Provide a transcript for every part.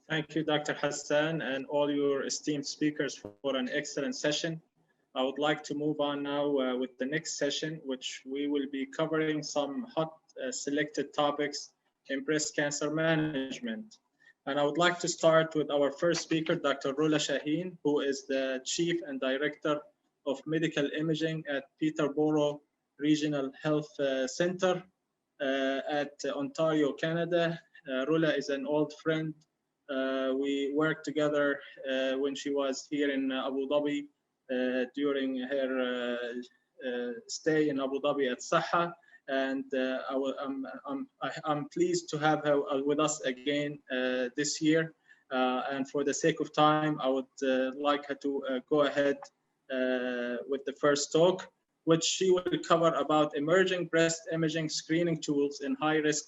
Thank you, Dr. Hassan, and all your esteemed speakers for an excellent session. I would like to move on now with the next session, which we will be covering some hot selected topics in breast cancer management. And I would like to start with our first speaker, Dr. Rola Shaheen, who is the Chief and Director of Medical Imaging at Peterborough Regional Health Center at Ontario, Canada. Rola is an old friend. We worked together when she was here in Abu Dhabi during her stay in Abu Dhabi at Saha. And I'm pleased to have her with us again this year. And for the sake of time, I would like her to go ahead with the first talk, which she will cover about emerging breast imaging screening tools in high-risk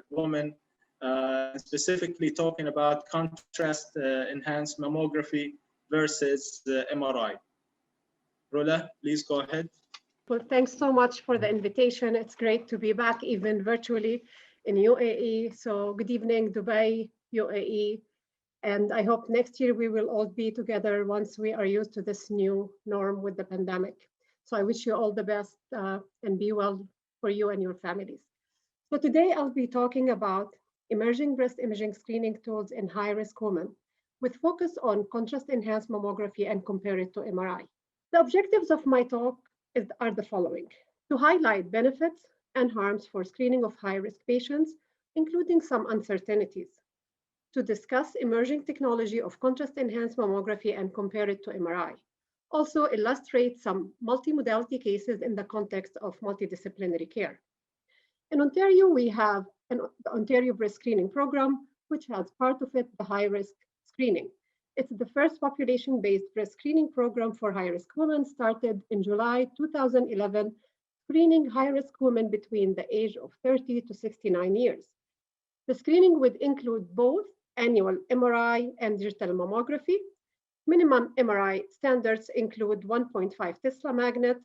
women, specifically talking about contrast enhanced mammography versus MRI. Rola, please go ahead. Well, thanks so much for the invitation. It's great to be back, even virtually in UAE. So good evening, Dubai, UAE. And I hope next year we will all be together once we are used to this new norm with the pandemic. So I wish you all the best and be well for you and your families. So today I'll be talking about emerging breast imaging screening tools in high-risk women with focus on contrast-enhanced mammography and compare it to MRI. The objectives of my talk are the following: to highlight benefits and harms for screening of high-risk patients, including some uncertainties, to discuss emerging technology of contrast-enhanced mammography and compare it to MRI, also illustrate some multimodality cases in the context of multidisciplinary care. In Ontario, we have the Ontario Breast Screening Program, which has part of it the high-risk screening. It's the first population-based breast screening program for high-risk women, started in July 2011, screening high-risk women between the age of 30 to 69 years. The screening would include both annual MRI and digital mammography. Minimum MRI standards include 1.5 Tesla magnet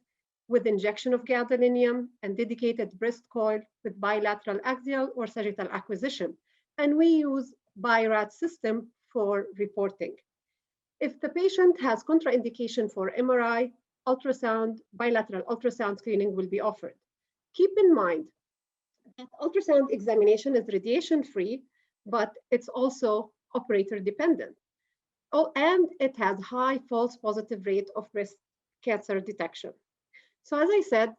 with injection of gadolinium and dedicated breast coil with bilateral axial or sagittal acquisition. And we use BI-RAD system for reporting. If the patient has contraindication for MRI, ultrasound, bilateral ultrasound screening will be offered. Keep in mind that ultrasound examination is radiation-free, but it's also operator dependent. Oh, and it has high false positive rate of breast cancer detection. So as I said,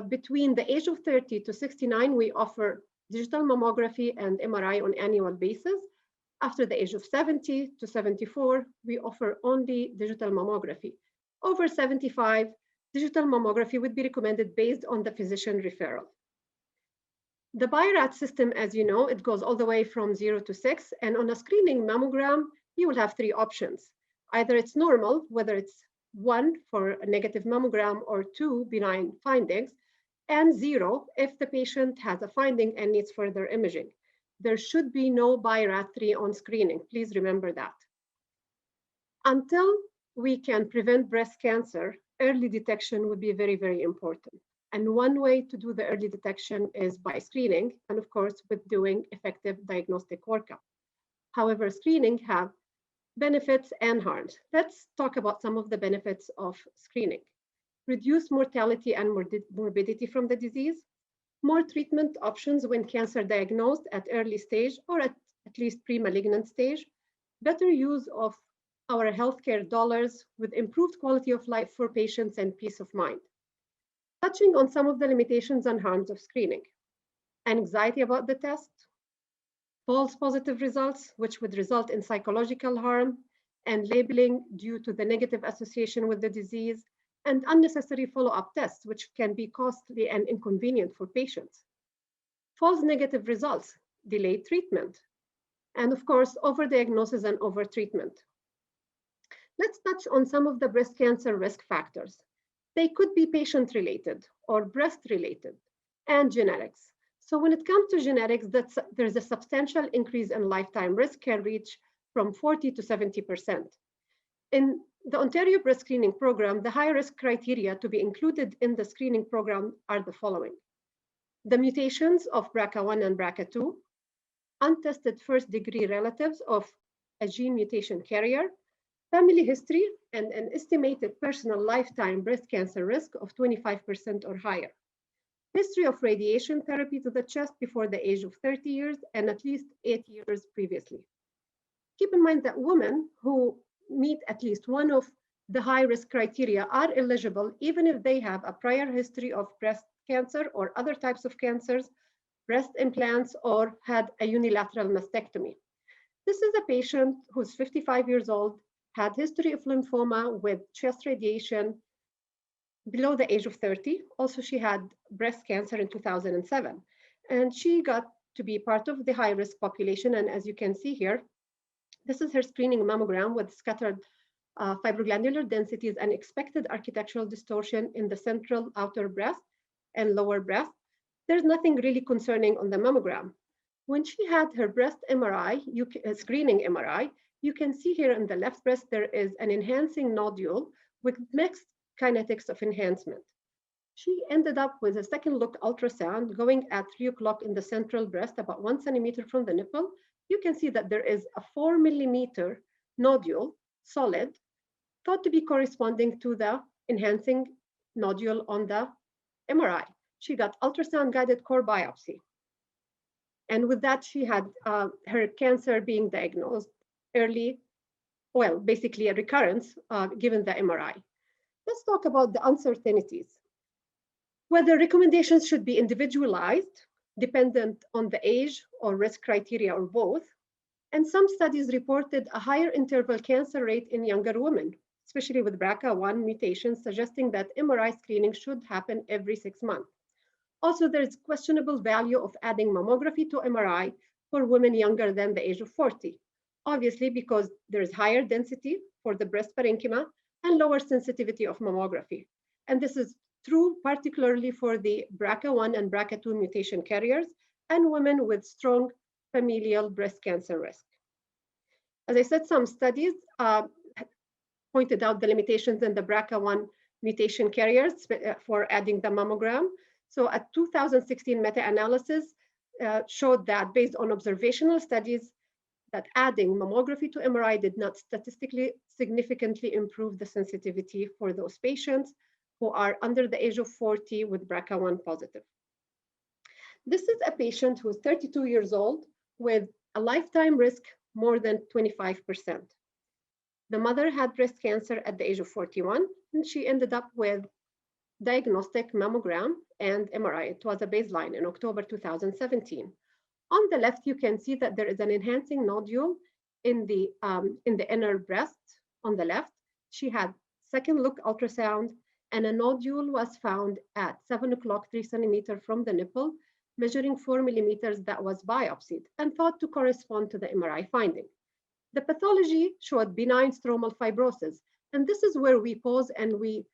between the age of 30 to 69, we offer digital mammography and MRI on annual basis. After the age of 70 to 74, we offer only digital mammography. Over 75, digital mammography would be recommended based on the physician referral. The BI-RAD system, as you know, it goes all the way from 0 to 6, and on a screening mammogram, you will have 3 options. Either it's normal, whether it's 1 for a negative mammogram or 2 benign findings, and 0 if the patient has a finding and needs further imaging. There should be no BI-RAD 3 on screening. Please remember that. Until we can prevent breast cancer, early detection would be very, very important. And one way to do the early detection is by screening, and of course, with doing effective diagnostic workup. However, screening have benefits and harms. Let's talk about some of the benefits of screening. Reduce mortality and morbidity from the disease, more treatment options when cancer diagnosed at early stage or at least pre-malignant stage, better use of our healthcare dollars with improved quality of life for patients and peace of mind. Touching on some of the limitations and harms of screening. Anxiety about the test, false positive results, which would result in psychological harm, and labeling due to the negative association with the disease, and unnecessary follow-up tests, which can be costly and inconvenient for patients. False negative results, delayed treatment, and of course, overdiagnosis and overtreatment. Let's touch on some of the breast cancer risk factors. They could be patient-related or breast-related and genetics. So when it comes to genetics, there's a substantial increase in lifetime risk, can reach from 40 to 70%. In the Ontario Breast Screening Program, the high-risk criteria to be included in the screening program are the following: the mutations of BRCA1 and BRCA2, untested first-degree relatives of a gene mutation carrier, family history, and an estimated personal lifetime breast cancer risk of 25% or higher. History of radiation therapy to the chest before the age of 30 years and at least 8 years previously. Keep in mind that women who meet at least one of the high-risk criteria are eligible even if they have a prior history of breast cancer or other types of cancers, breast implants, or had a unilateral mastectomy. This is a patient who's 55 years old, had history of lymphoma with chest radiation below the age of 30. Also, she had breast cancer in 2007, and she got to be part of the high-risk population. And as you can see here, this is her screening mammogram with scattered fibroglandular densities and expected architectural distortion in the central outer breast and lower breast. There's nothing really concerning on the mammogram. When she had her breast MRI, screening MRI, you can see here in the left breast, there is an enhancing nodule with mixed kinetics of enhancement. She ended up with a second look ultrasound going at 3 o'clock in the central breast, about 1 centimeter from the nipple. You can see that there is a 4 millimeter nodule, solid, thought to be corresponding to the enhancing nodule on the MRI. She got ultrasound-guided core biopsy. And with that, she had her cancer being diagnosed early, well, basically a recurrence given the MRI. Let's talk about the uncertainties. Whether recommendations should be individualized, dependent on the age or risk criteria or both. And some studies reported a higher interval cancer rate in younger women, especially with BRCA1 mutations, suggesting that MRI screening should happen every 6 months. Also, there's questionable value of adding mammography to MRI for women younger than the age of 40, obviously because there's higher density for the breast parenchyma and lower sensitivity of mammography. And this is true particularly for the BRCA1 and BRCA2 mutation carriers and women with strong familial breast cancer risk. As I said, some studies pointed out the limitations in the BRCA1 mutation carriers for adding the mammogram. So a 2016 meta-analysis showed that based on observational studies, that adding mammography to MRI did not statistically significantly improve the sensitivity for those patients who are under the age of 40 with BRCA1 positive. This is a patient who is 32 years old with a lifetime risk more than 25%. The mother had breast cancer at the age of 41, and she ended up with diagnostic mammogram and MRI. It was a baseline in October 2017. On the left, you can see that there is an enhancing nodule in the inner breast on the left. She had second look ultrasound, and a nodule was found at 7 o'clock, 3 centimeters from the nipple, measuring 4 millimeters that was biopsied and thought to correspond to the MRI finding. The pathology showed benign stromal fibrosis, and this is where we pause and we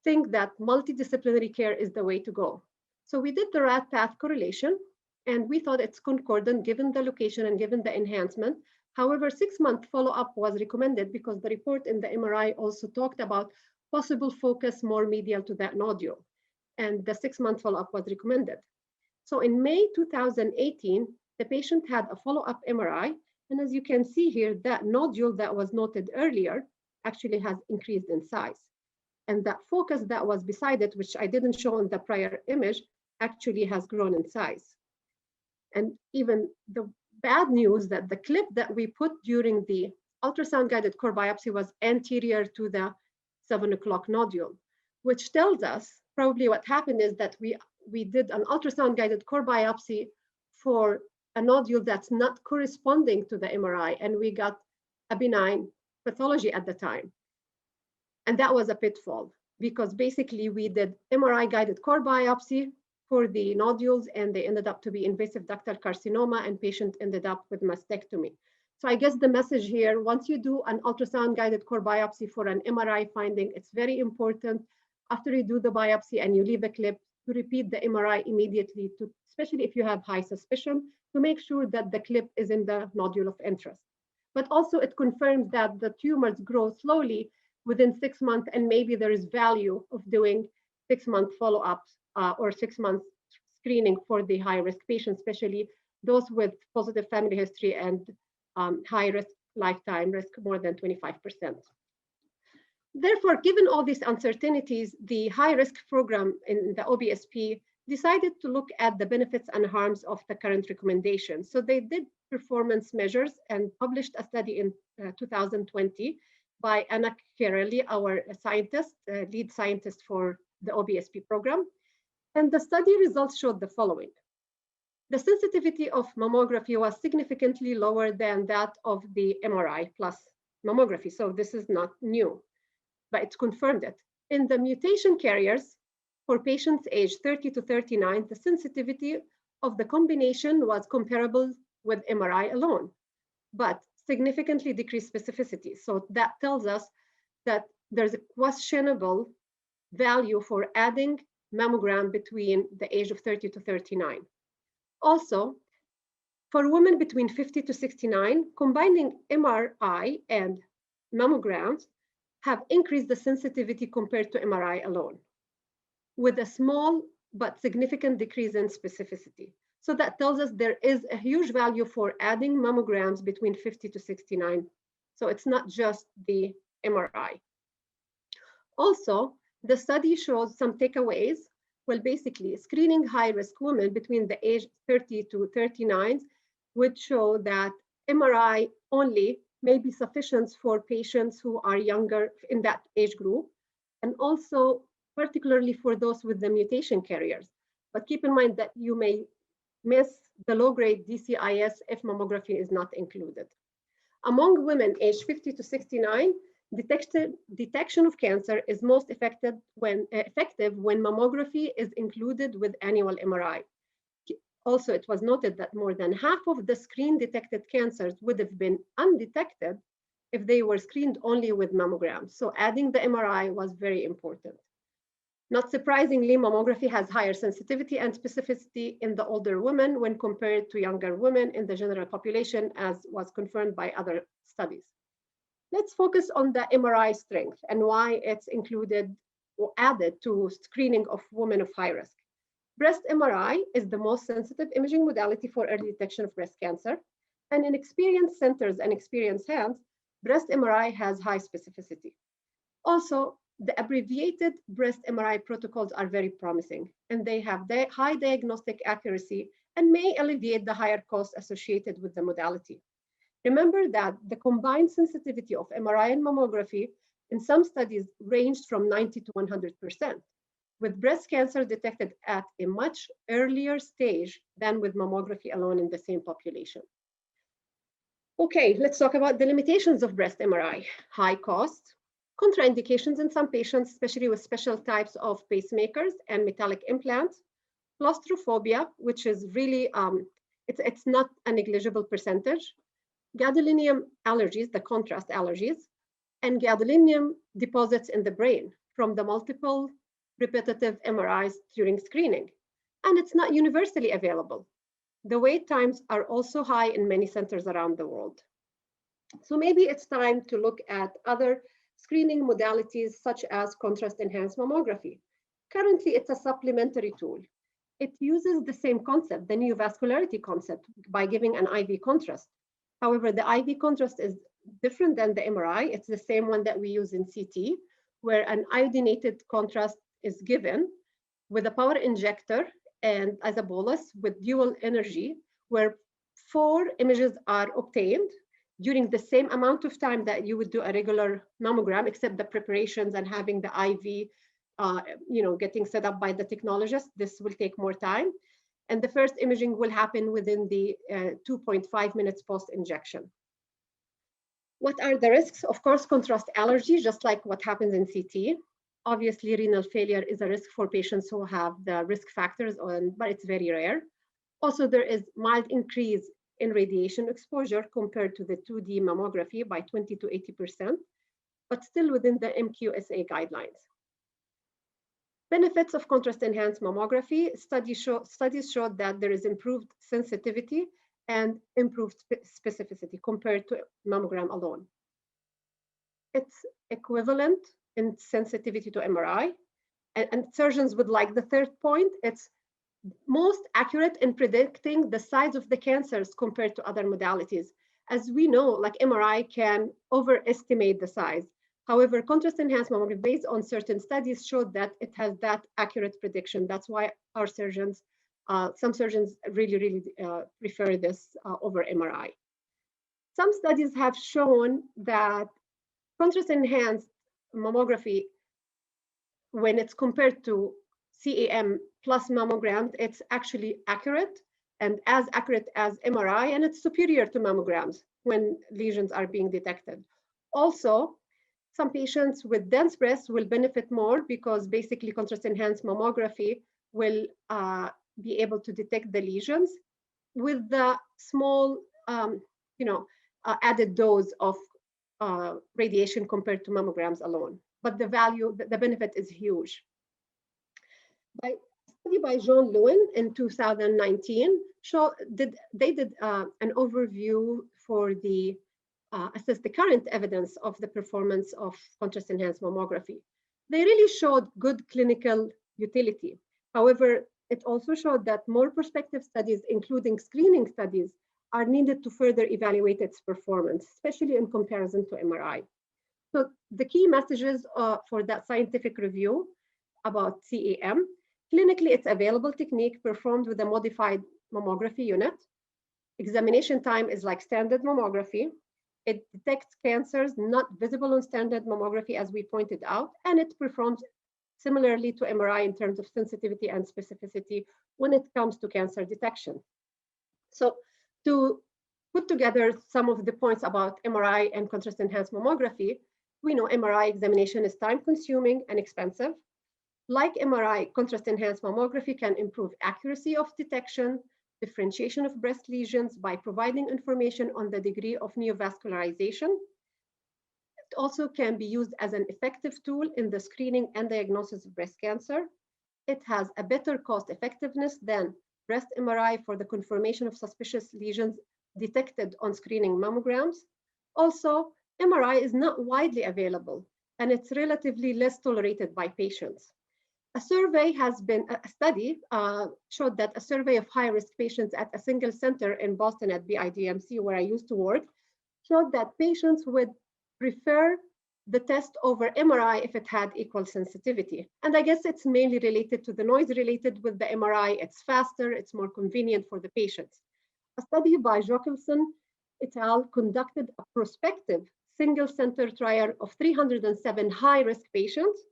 think that multidisciplinary care is the way to go. So we did the RAD path correlation, and we thought it's concordant given the location and given the enhancement. However, 6-month follow-up was recommended because the report in the MRI also talked about possible focus more medial to that nodule, and the 6-month follow-up was recommended. So in May 2018, the patient had a follow-up MRI, and as you can see here, that nodule that was noted earlier actually has increased in size. And that focus that was beside it, which I didn't show in the prior image, actually has grown in size. And even the bad news that the clip that we put during the ultrasound-guided core biopsy was anterior to the 7 o'clock nodule, which tells us probably what happened is that we did an ultrasound-guided core biopsy for a nodule that's not corresponding to the MRI, and we got a benign pathology at the time. And that was a pitfall because basically we did MRI-guided core biopsy for the nodules, and they ended up to be invasive ductal carcinoma, and patient ended up with mastectomy. So I guess the message here, once you do an ultrasound-guided core biopsy for an MRI finding, it's very important after you do the biopsy and you leave the clip to repeat the MRI immediately, especially if you have high suspicion, to make sure that the clip is in the nodule of interest. But also it confirms that the tumors grow slowly within 6 months, and maybe there is value of doing 6-month follow-ups or 6 months screening for the high-risk patients, especially those with positive family history and high risk lifetime risk more than 25%. Therefore, given all these uncertainties, the high-risk program in the OBSP decided to look at the benefits and harms of the current recommendations. So they did performance measures and published a study in 2020 by Anna Chiarelli, our scientist, lead scientist for the OBSP program. And the study results showed the following. The sensitivity of mammography was significantly lower than that of the MRI plus mammography. So this is not new, but it's confirmed it. In the mutation carriers, for patients aged 30 to 39, the sensitivity of the combination was comparable with MRI alone, but significantly decreased specificity. So that tells us that there's a questionable value for adding mammogram between the age of 30 to 39. Also, for women between 50 to 69, combining MRI and mammograms have increased the sensitivity compared to MRI alone, with a small but significant decrease in specificity. So that tells us there is a huge value for adding mammograms between 50 to 69. So it's not just the MRI. Also, the study shows some takeaways. Well, basically, screening high-risk women between the age 30 to 39 would show that MRI only may be sufficient for patients who are younger in that age group, and also particularly for those with the mutation carriers. But keep in mind that you may miss the low-grade DCIS if mammography is not included. Among women aged 50 to 69, detection of cancer is most effective when mammography is included with annual MRI. Also, it was noted that more than half of the screen-detected cancers would have been undetected if they were screened only with mammograms. So adding the MRI was very important. Not surprisingly, mammography has higher sensitivity and specificity in the older women when compared to younger women in the general population, as was confirmed by other studies. Let's focus on the MRI strength and why it's included or added to screening of women of high risk. Breast MRI is the most sensitive imaging modality for early detection of breast cancer. And in experienced centers and experienced hands, breast MRI has high specificity. Also, the abbreviated breast MRI protocols are very promising, and they have high diagnostic accuracy and may alleviate the higher costs associated with the modality. Remember that the combined sensitivity of MRI and mammography in some studies ranged from 90 to 100%, with breast cancer detected at a much earlier stage than with mammography alone in the same population. Okay, let's talk about the limitations of breast MRI. High cost, contraindications in some patients, especially with special types of pacemakers and metallic implants, claustrophobia, which is really, it's not a negligible percentage, gadolinium allergies, the contrast allergies, and gadolinium deposits in the brain from the multiple repetitive MRIs during screening. And it's not universally available. The wait times are also high in many centers around the world. So maybe it's time to look at other screening modalities such as contrast-enhanced mammography. Currently, it's a supplementary tool. It uses the same concept, the neovascularity concept, by giving an IV contrast. However, the IV contrast is different than the MRI. It's the same one that we use in CT, where an iodinated contrast is given with a power injector and as a bolus with dual energy, where 4 images are obtained during the same amount of time that you would do a regular mammogram, except the preparations and having the IV, getting set up by the technologist. This will take more time. And the first imaging will happen within the 2.5 minutes post-injection. What are the risks? Of course, contrast allergy, just like what happens in CT. Obviously, renal failure is a risk for patients who have the risk factors, but it's very rare. Also, there is mild increase in radiation exposure compared to the 2D mammography by 20 to 80%, but still within the MQSA guidelines. Benefits of contrast-enhanced mammography, studies showed that there is improved sensitivity and improved specificity compared to mammogram alone. It's equivalent in sensitivity to MRI, and surgeons would like the third point. It's most accurate in predicting the size of the cancers compared to other modalities. As we know, like MRI can overestimate the size. However, contrast-enhanced mammography, based on certain studies, showed that it has that accurate prediction. That's why our surgeons, some surgeons really prefer this over MRI. Some studies have shown that contrast-enhanced mammography, when it's compared to CEM plus mammograms, it's actually accurate and as accurate as MRI, and it's superior to mammograms when lesions are being detected. Also, some patients with dense breasts will benefit more because basically contrast-enhanced mammography will be able to detect the lesions with the small, added dose of radiation compared to mammograms alone. But the benefit is huge. By a study by Jean Lewin in 2019, they did an overview for the assess the current evidence of the performance of contrast-enhanced mammography. They really showed good clinical utility. However, it also showed that more prospective studies, including screening studies, are needed to further evaluate its performance, especially in comparison to MRI. So the key messages for that scientific review about CEM: clinically, it's available technique performed with a modified mammography unit. Examination time is like standard mammography. It detects cancers not visible on standard mammography, as we pointed out, and it performs similarly to MRI in terms of sensitivity and specificity when it comes to cancer detection. So to put together some of the points about MRI and contrast-enhanced mammography, we know MRI examination is time-consuming and expensive. Like MRI, contrast-enhanced mammography can improve accuracy of detection, differentiation of breast lesions by providing information on the degree of neovascularization. It also can be used as an effective tool in the screening and diagnosis of breast cancer. It has a better cost effectiveness than breast MRI for the confirmation of suspicious lesions detected on screening mammograms. Also, MRI is not widely available, and it's relatively less tolerated by patients. A study showed that a survey of high-risk patients at a single center in Boston at BIDMC, where I used to work, showed that patients would prefer the test over MRI if it had equal sensitivity. And I guess it's mainly related to the noise related with the MRI. It's faster, it's more convenient for the patients. A study by Jockelson et al. Conducted a prospective single-center trial of 307 high-risk patients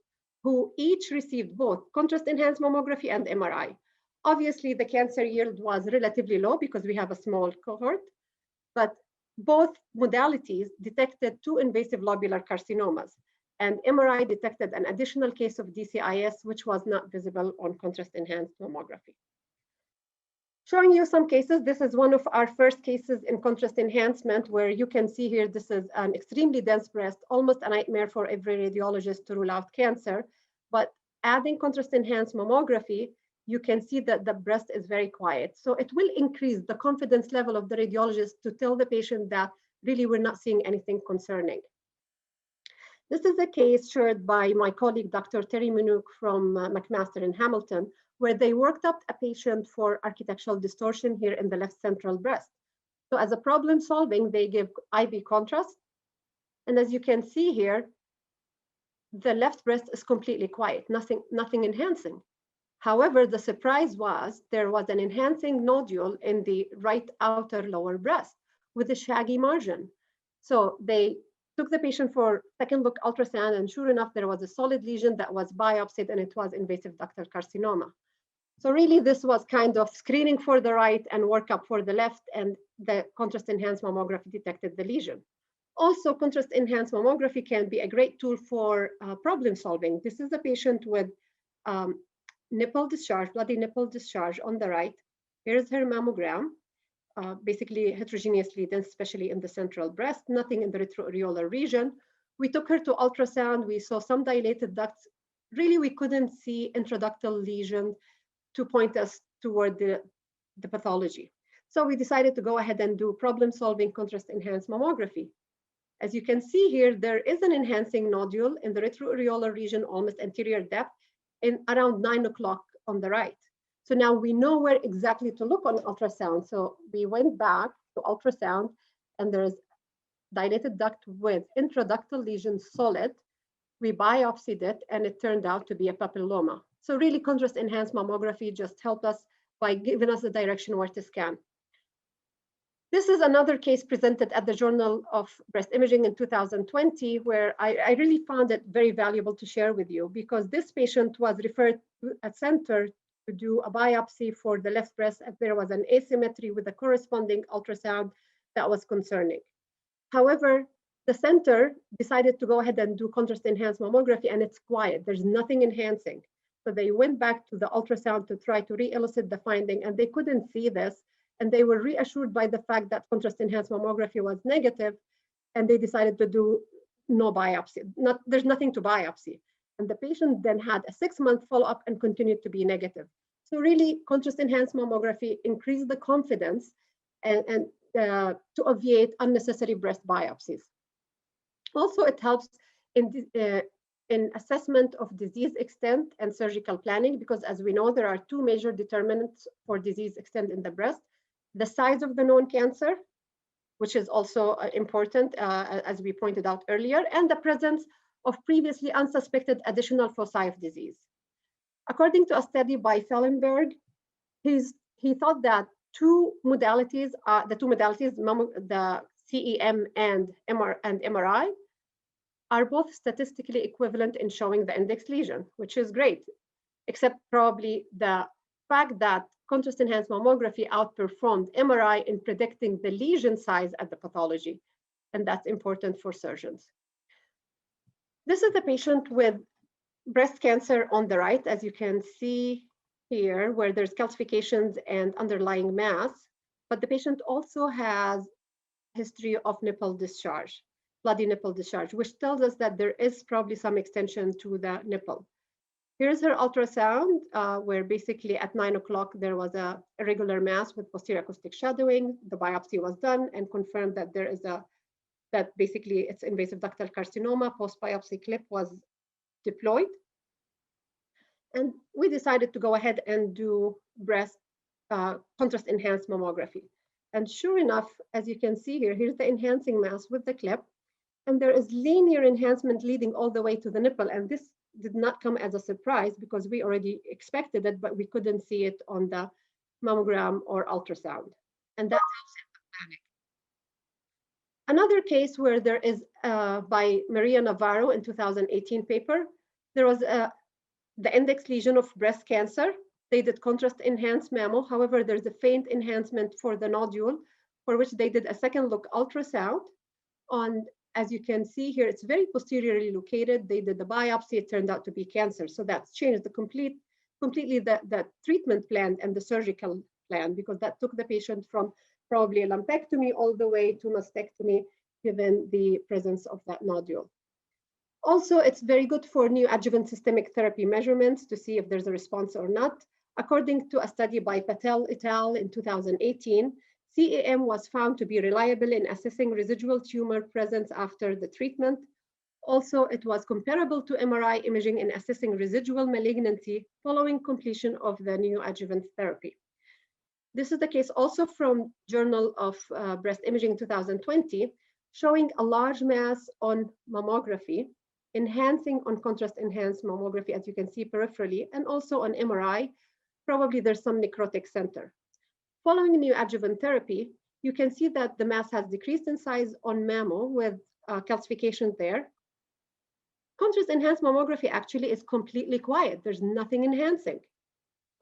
who each received both contrast-enhanced mammography and MRI. Obviously, the cancer yield was relatively low because we have a small cohort, but both modalities detected 2 invasive lobular carcinomas, and MRI detected an additional case of DCIS, which was not visible on contrast-enhanced mammography. Showing you some cases, this is one of our first cases in contrast enhancement, where you can see here, this is an extremely dense breast, almost a nightmare for every radiologist to rule out cancer. But adding contrast enhanced mammography, you can see that the breast is very quiet. So it will increase the confidence level of the radiologist to tell the patient that really we're not seeing anything concerning. This is a case shared by my colleague, Dr. Terry Minook from McMaster in Hamilton, where they worked up a patient for architectural distortion here in the left central breast. So as a problem solving, they give IV contrast. And as you can see here, the left breast is completely quiet, nothing enhancing. However, the surprise was there was an enhancing nodule in the right outer lower breast with a shaggy margin. So they took the patient for second look ultrasound, and sure enough, there was a solid lesion that was biopsied, and it was invasive ductal carcinoma. So really, this was kind of screening for the right and workup for the left, and the contrast-enhanced mammography detected the lesion. Also, contrast-enhanced mammography can be a great tool for problem solving. This is a patient with nipple discharge, bloody nipple discharge on the right. Here's her mammogram, basically heterogeneously dense, especially in the central breast, nothing in the retroareolar region. We took her to ultrasound. We saw some dilated ducts. Really, we couldn't see intraductal lesion to point us toward the pathology. So we decided to go ahead and do problem-solving contrast-enhanced mammography. As you can see here, there is an enhancing nodule in the retroareolar region, almost anterior depth, in around 9 o'clock on the right. So now we know where exactly to look on ultrasound. So we went back to ultrasound, and there's dilated duct with intraductal lesion solid. We biopsied it, and it turned out to be a papilloma. So really, contrast-enhanced mammography just helped us by giving us the direction where to scan. This is another case presented at the Journal of Breast Imaging in 2020, where I really found it very valuable to share with you, because this patient was referred to a center to do a biopsy for the left breast, as there was an asymmetry with a corresponding ultrasound that was concerning. However, the center decided to go ahead and do contrast-enhanced mammography, and it's quiet. There's nothing enhancing. So they went back to the ultrasound to try to re-elicit the finding, and they couldn't see this. And they were reassured by the fact that contrast-enhanced mammography was negative, and they decided to do no biopsy. There's nothing to biopsy. And the patient then had a 6-month follow-up and continued to be negative. So really, contrast-enhanced mammography increased the confidence and to obviate unnecessary breast biopsies. Also, it helps in assessment of disease extent and surgical planning, because as we know, there are 2 major determinants for disease extent in the breast: the size of the known cancer, which is also important, as we pointed out earlier, and the presence of previously unsuspected additional foci of disease. According to a study by Fellenberg, he thought that the 2 modalities, the CEM and MRI, are both statistically equivalent in showing the index lesion, which is great, except probably the fact that contrast-enhanced mammography outperformed MRI in predicting the lesion size at the pathology, and that's important for surgeons. This is the patient with breast cancer on the right, as you can see here, where there's calcifications and underlying mass, but the patient also has history of nipple discharge, bloody nipple discharge, which tells us that there is probably some extension to the nipple. Here's her ultrasound, where basically at 9 o'clock there was a irregular mass with posterior acoustic shadowing. The biopsy was done and confirmed that there is that basically it's invasive ductal carcinoma. Post-biopsy clip was deployed. And we decided to go ahead and do breast contrast-enhanced mammography. And sure enough, as you can see here, here's the enhancing mass with the clip. And there is linear enhancement leading all the way to the nipple. And this did not come as a surprise, because we already expected it, but we couldn't see it on the mammogram or ultrasound. And that helps in the planning. Another case where there is, by Maria Navarro in 2018 paper, there was the index lesion of breast cancer. They did contrast-enhanced mammo. However, there's a faint enhancement for the nodule, for which they did a second look ultrasound on. As you can see here, it's very posteriorly located. They did the biopsy, it turned out to be cancer. So that's changed completely the treatment plan and the surgical plan, because that took the patient from probably a lumpectomy all the way to mastectomy, given the presence of that nodule. Also, it's very good for neoadjuvant systemic therapy measurements to see if there's a response or not. According to a study by Patel et al. In 2018, CEM was found to be reliable in assessing residual tumor presence after the treatment. Also, it was comparable to MRI imaging in assessing residual malignancy following completion of the neoadjuvant therapy. This is the case also from Journal of Breast Imaging 2020, showing a large mass on mammography, enhancing on contrast-enhanced mammography, as you can see peripherally, and also on MRI, probably there's some necrotic center. Following neoadjuvant therapy, you can see that the mass has decreased in size on mammo with calcification there. Contrast-enhanced mammography actually is completely quiet. There's nothing enhancing.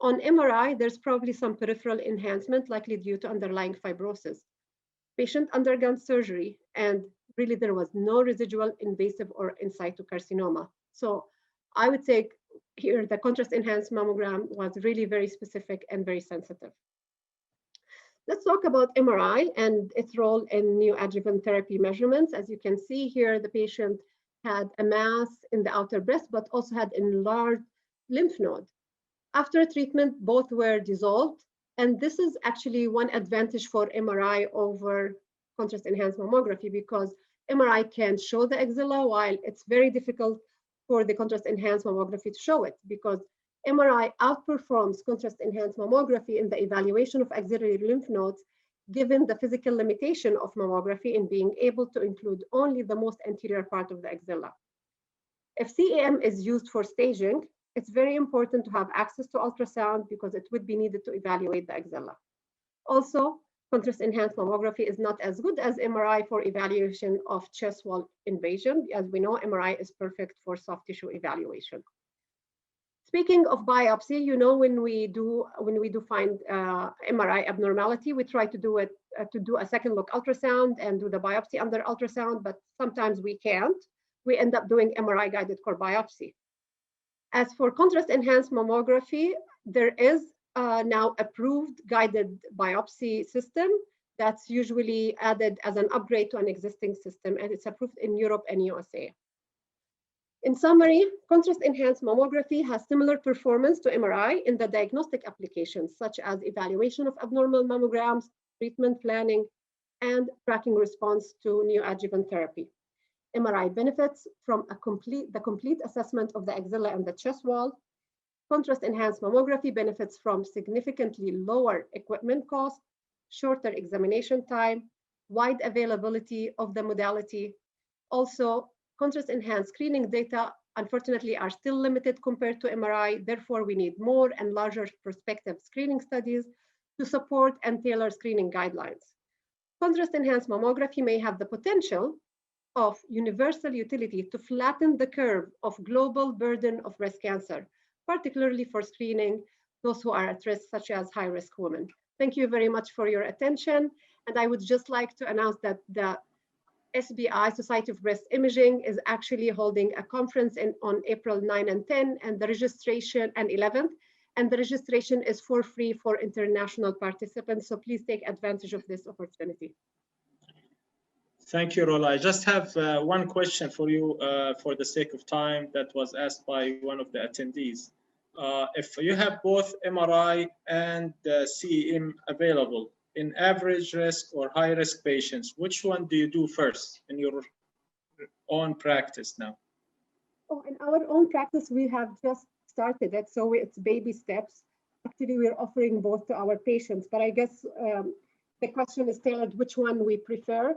On MRI, there's probably some peripheral enhancement, likely due to underlying fibrosis. Patient undergone surgery, and really there was no residual invasive or in situ carcinoma. So I would say here the contrast-enhanced mammogram was really very specific and very sensitive. Let's talk about MRI and its role in neoadjuvant therapy measurements. As you can see here, the patient had a mass in the outer breast, but also had enlarged lymph node. After treatment, both were dissolved. And this is actually one advantage for MRI over contrast-enhanced mammography, because MRI can show the axilla, while it's very difficult for the contrast-enhanced mammography to show it, because MRI outperforms contrast-enhanced mammography in the evaluation of axillary lymph nodes, given the physical limitation of mammography in being able to include only the most anterior part of the axilla. If CEM is used for staging, it's very important to have access to ultrasound because it would be needed to evaluate the axilla. Also, contrast-enhanced mammography is not as good as MRI for evaluation of chest wall invasion. As we know, MRI is perfect for soft tissue evaluation. Speaking of biopsy, you know, when we do find MRI abnormality, we try to do a second look ultrasound and do the biopsy under ultrasound, but sometimes we can't. We end up doing MRI guided core biopsy. As for contrast-enhanced mammography, there is now approved guided biopsy system that's usually added as an upgrade to an existing system, and it's approved in Europe and USA. In summary, contrast-enhanced mammography has similar performance to MRI in the diagnostic applications, such as evaluation of abnormal mammograms, treatment planning, and tracking response to neoadjuvant therapy. MRI benefits from the complete assessment of the axilla and the chest wall. Contrast-enhanced mammography benefits from significantly lower equipment cost, shorter examination time, wide availability of the modality. Also, contrast-enhanced screening data, unfortunately, are still limited compared to MRI. Therefore, we need more and larger prospective screening studies to support and tailor screening guidelines. Contrast-enhanced mammography may have the potential of universal utility to flatten the curve of global burden of breast cancer, particularly for screening those who are at risk, such as high-risk women. Thank you very much for your attention. And I would just like to announce that the SBI, Society of Breast Imaging, is actually holding a conference on April 9 and 10, and the registration, and 11th, and the registration is for free for international participants. So please take advantage of this opportunity. Thank you, Rola. I just have one question for you for the sake of time that was asked by one of the attendees. If you have both MRI and CEM available in average risk or high risk patients, which one do you do first in your own practice now? Oh, in our own practice, we have just started it, so it's baby steps. Actually, we're offering both to our patients, but I guess the question is tailored which one we prefer.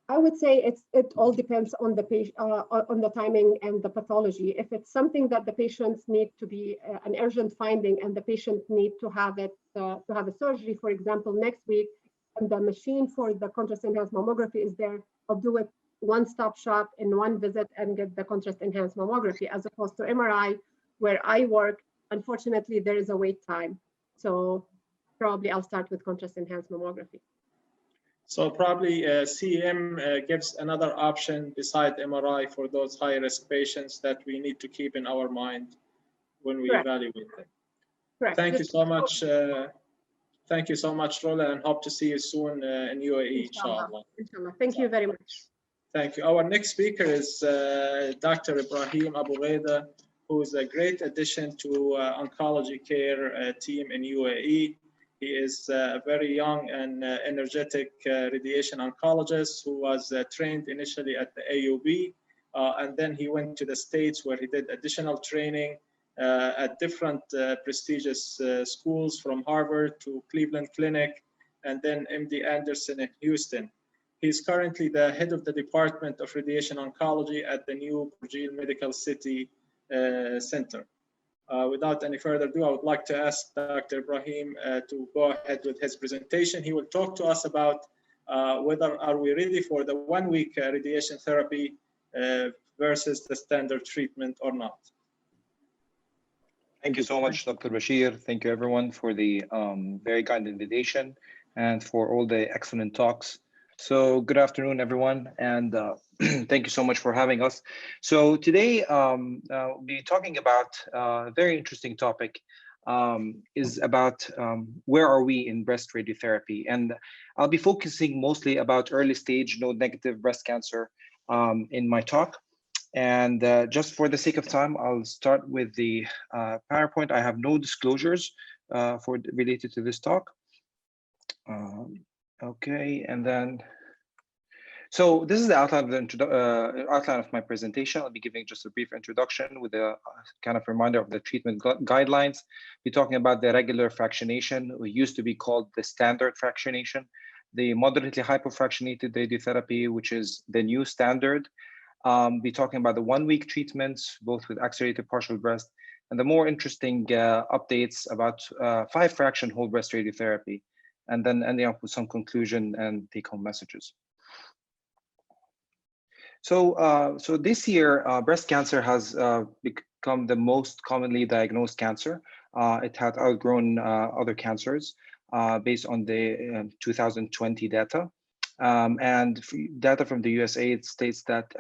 I would say it all depends on the patient, on the timing and the pathology. If it's something that the patients need to be an urgent finding and the patient need to have it to have a surgery, for example, next week, and the machine for the contrast-enhanced mammography is there, I'll do it one-stop shop in one visit and get the contrast-enhanced mammography, as opposed to MRI, where I work. Unfortunately, there is a wait time, so probably I'll start with contrast-enhanced mammography. So probably CEM gives another option beside MRI for those high-risk patients that we need to keep in our mind when we evaluate them. Correct. Thank you so much. Thank you so much, Rola, and hope to see you soon in UAE, inshallah. Inshallah. Thank you very much. Thank you. Our next speaker is Dr. Ibrahim Abu Veda, who is a great addition to oncology care team in UAE. He is a very young and energetic radiation oncologist who was trained initially at the AUB, and then he went to the States where he did additional training at different prestigious schools, from Harvard to Cleveland Clinic, and then MD Anderson in Houston. He's currently the head of the Department of Radiation Oncology at the new Burjeel Medical City Center. Without any further ado, I would like to ask Dr. Ibrahim to go ahead with his presentation. He will talk to us about whether are we ready for the 1 week radiation therapy versus the standard treatment or not. Thank you so much, Dr. Bashir. Thank you everyone for the very kind invitation and for all the excellent talks. So good afternoon, everyone, and thank you so much for having us. So today we'll be talking about a very interesting topic, is about where are we in breast radiotherapy, and I'll be focusing mostly about early stage node-negative breast cancer in my talk. And just for the sake of time, I'll start with the PowerPoint. I have no disclosures related to this talk. Okay, and then, So this is the outline of outline of my presentation. I'll be giving just a brief introduction with a kind of reminder of the treatment guidelines. We're talking about the regular fractionation, which used to be called the standard fractionation, the moderately hypofractionated radiotherapy, which is the new standard. We're talking about the 1-week treatments, both with accelerated partial breast, and the more interesting updates about 5-fraction whole breast radiotherapy, and then ending up with some conclusion and take-home messages. So, so this year, breast cancer has become the most commonly diagnosed cancer. It had outgrown other cancers based on the 2020 data. And data from the USA, it states that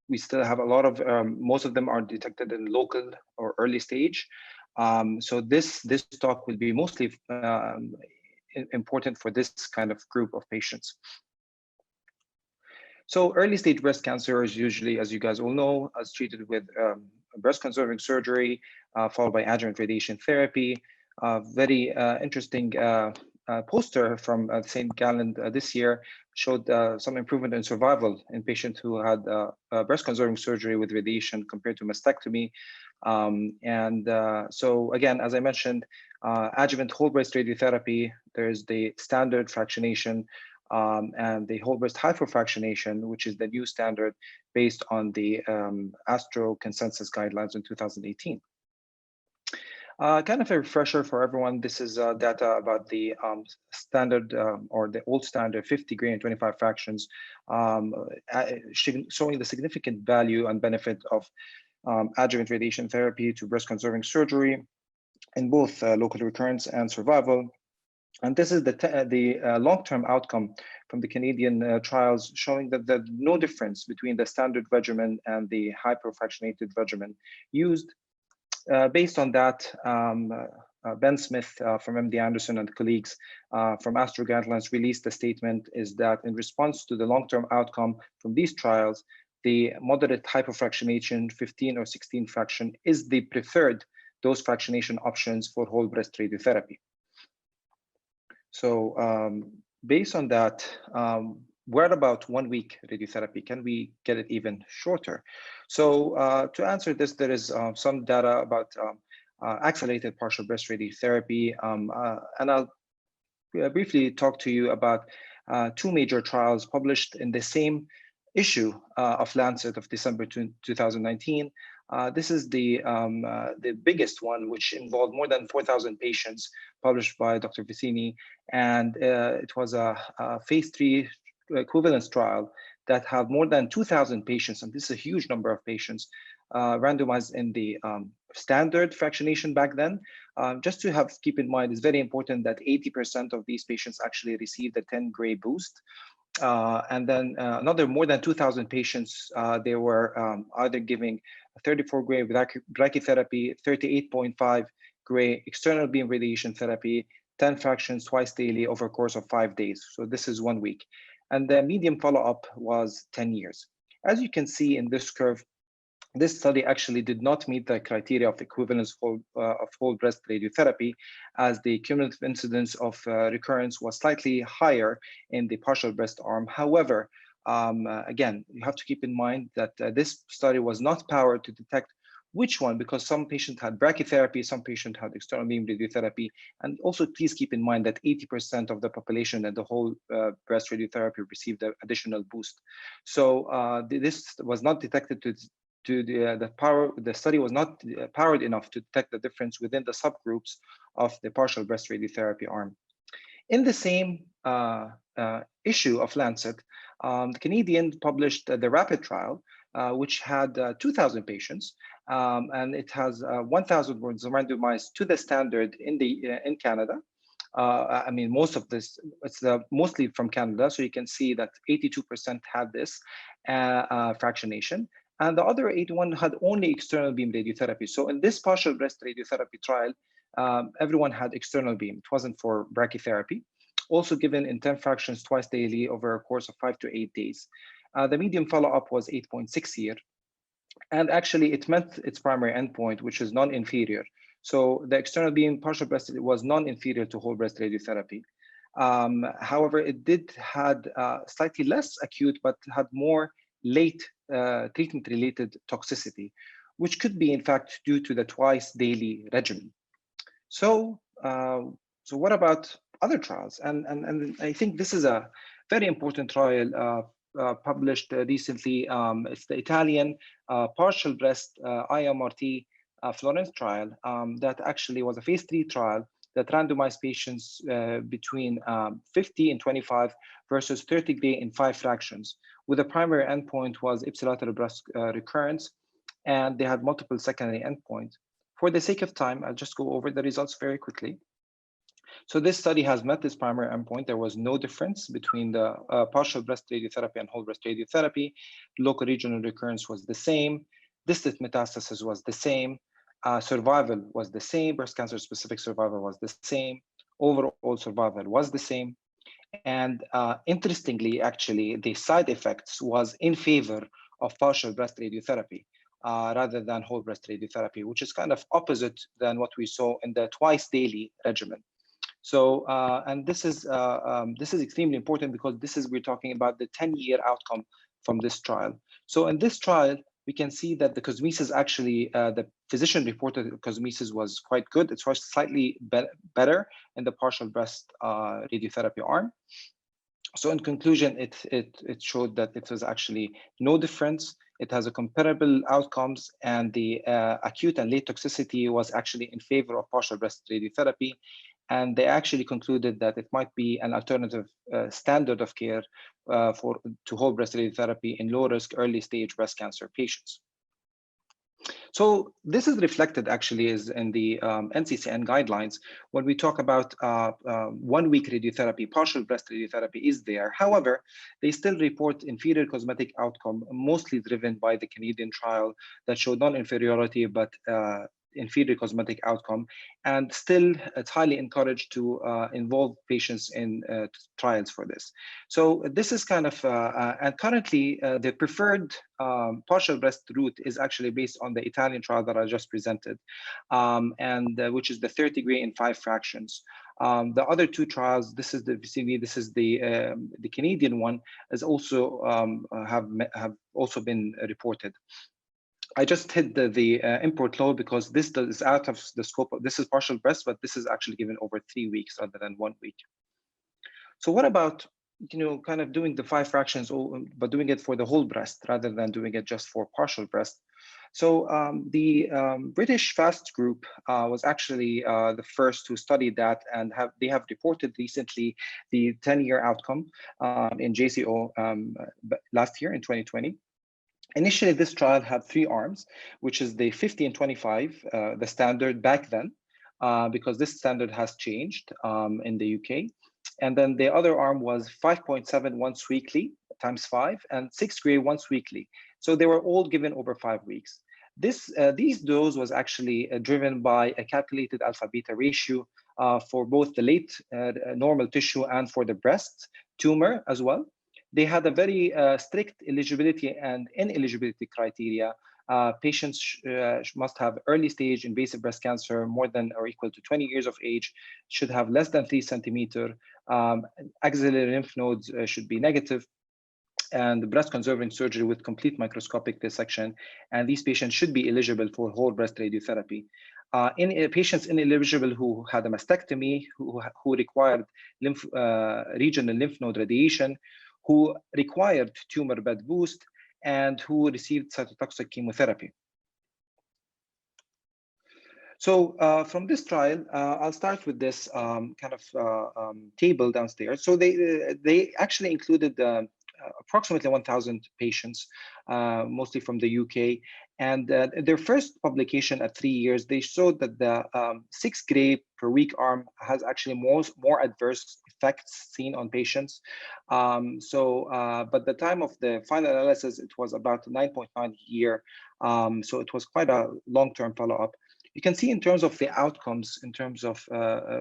we still have a lot of, most of them are detected in local or early stage. So this talk will be mostly important for this kind of group of patients. So early stage breast cancer is usually, as you guys all know, is treated with breast conserving surgery, followed by adjuvant radiation therapy. Very interesting poster from St. Gallen this year showed some improvement in survival in patients who had breast conserving surgery with radiation compared to mastectomy. So again, as I mentioned, adjuvant whole breast radiotherapy, there's the standard fractionation, and the whole breast hypofractionation, which is the new standard based on the ASTRO consensus guidelines in 2018. Kind of a refresher for everyone, this is data about the standard or the old standard 50 gray and 25 fractions, showing the significant value and benefit of adjuvant radiation therapy to breast conserving surgery in both local recurrence and survival. And this is the long-term outcome from the Canadian trials, showing that there's no difference between the standard regimen and the hyperfractionated regimen used. Based on that, Ben Smith from MD Anderson and colleagues from ASTRO guidelines released a statement is that in response to the long-term outcome from these trials, the moderate hypofractionation 15 or 16 fraction is the preferred dose fractionation options for whole breast radiotherapy. So based on that, what about 1-week radiotherapy? Can we get it even shorter? So to answer this, there is some data about accelerated partial breast radiotherapy. And I'll briefly talk to you about 2 major trials published in the same issue of Lancet of December 2019. This is the biggest one, which involved more than 4,000 patients, published by Dr. Vicini, and it was a phase 3 equivalence trial that had more than 2,000 patients, and this is a huge number of patients, randomized in the standard fractionation back then. Just to keep in mind, it's very important that 80% of these patients actually received a 10 gray boost. And then another more than 2,000 patients, they were either giving 34 gray brachytherapy, 38.5 gray external beam radiation therapy, 10 fractions twice daily over a course of 5 days. So this is 1 week. And the median follow-up was 10 years. As you can see in this curve, this study actually did not meet the criteria of equivalence of whole breast radiotherapy, as the cumulative incidence of recurrence was slightly higher in the partial breast arm. However, again, you have to keep in mind that this study was not powered to detect which one, because some patients had brachytherapy, some patients had external beam radiotherapy. And also please keep in mind that 80% of the population and the whole breast radiotherapy received an additional boost. So this was not detected the study was not powered enough to detect the difference within the subgroups of the partial breast radiotherapy arm. In the same issue of Lancet, the Canadian published the RAPID trial, which had 2,000 patients, and it has 1,000 was randomized to the standard in Canada. I mean, most of this, it's mostly from Canada, so you can see that 82% had this fractionation. And the other 81 had only external beam radiotherapy. So in this partial breast radiotherapy trial, everyone had external beam. It wasn't for brachytherapy. Also given in 10 fractions twice daily over a course of 5 to 8 days. The median follow-up was 8.6 years. And actually it met its primary endpoint, which is non-inferior. So the external beam partial breast was non-inferior to whole breast radiotherapy. However, it did had slightly less acute, but had more late treatment-related toxicity, which could be in fact due to the twice daily regimen. So what about other trials? And I think this is a very important trial published recently. It's the Italian partial breast Imrt Florence trial that actually was a phase 3 trial that randomized patients between 50 and 25 versus 30 gray in 5 fractions, with the primary endpoint was ipsilateral breast recurrence, and they had multiple secondary endpoints. For the sake of time, I'll just go over the results very quickly. So this study has met its primary endpoint. There was no difference between the partial breast radiotherapy and whole breast radiotherapy. Local regional recurrence was the same. Distant metastasis was the same. Survival was the same. Breast cancer specific survival was the same. Overall survival was the same. And interestingly, actually, the side effects was in favor of partial breast radiotherapy rather than whole breast radiotherapy, which is kind of opposite than what we saw in the twice daily regimen. So, and this is extremely important because we're talking about the 10-year outcome from this trial. So in this trial, we can see that the cosmesis actually, the physician reported cosmesis was quite good. It was slightly better in the partial breast radiotherapy arm. So in conclusion, it showed that it was actually no difference. It has a comparable outcomes, and the acute and late toxicity was actually in favor of partial breast radiotherapy. And they actually concluded that it might be an alternative standard of care to whole breast radiotherapy in low risk early stage breast cancer patients. So this is reflected actually is in the NCCN guidelines when we talk about 1 week radiotherapy. Partial breast radiotherapy is there. However, they still report inferior cosmetic outcome, mostly driven by the Canadian trial that showed non-inferiority, but inferior cosmetic outcome. And still, it's highly encouraged to involve patients in trials for this. So this is kind of, and currently the preferred partial breast route is actually based on the Italian trial that I just presented, and which is the 30 gray in 5 fractions. The other 2 trials, this is the VCV, this is the Canadian one, is also have also been reported. I just hit the import law because this is out of the scope of, this is partial breast, but this is actually given over 3 weeks rather than 1 week. So what about, kind of doing the 5 fractions, but doing it for the whole breast rather than doing it just for partial breast? So the British FAST group was actually the first to study that, and they have reported recently the 10-year outcome in JCO last year in 2020. Initially, this trial had 3 arms, which is the 50 and 25, the standard back then, because this standard has changed in the UK. And then the other arm was 5.7 once weekly times 5 and 6 gray once weekly. So they were all given over 5 weeks. These dose was actually driven by a calculated alpha beta ratio for both the late normal tissue and for the breast tumor as well. They had a very strict eligibility and ineligibility criteria. Patients must have early stage invasive breast cancer more than or equal to 20 years of age, should have less than 3 centimeters, axillary lymph nodes should be negative, and breast conserving surgery with complete microscopic dissection. And these patients should be eligible for whole breast radiotherapy. In patients ineligible who had a mastectomy, who required regional lymph node radiation, who required tumor bed boost, and who received cytotoxic chemotherapy. So from this trial, I'll start with this kind of table downstairs. So they actually included approximately 1,000 patients, mostly from the UK. And their first publication at 3 years, they showed that the 6 gray per week arm has actually more adverse effects seen on patients. But the time of the final analysis, it was about 9.9 year. So it was quite a long-term follow-up. You can see in terms of the outcomes, in terms of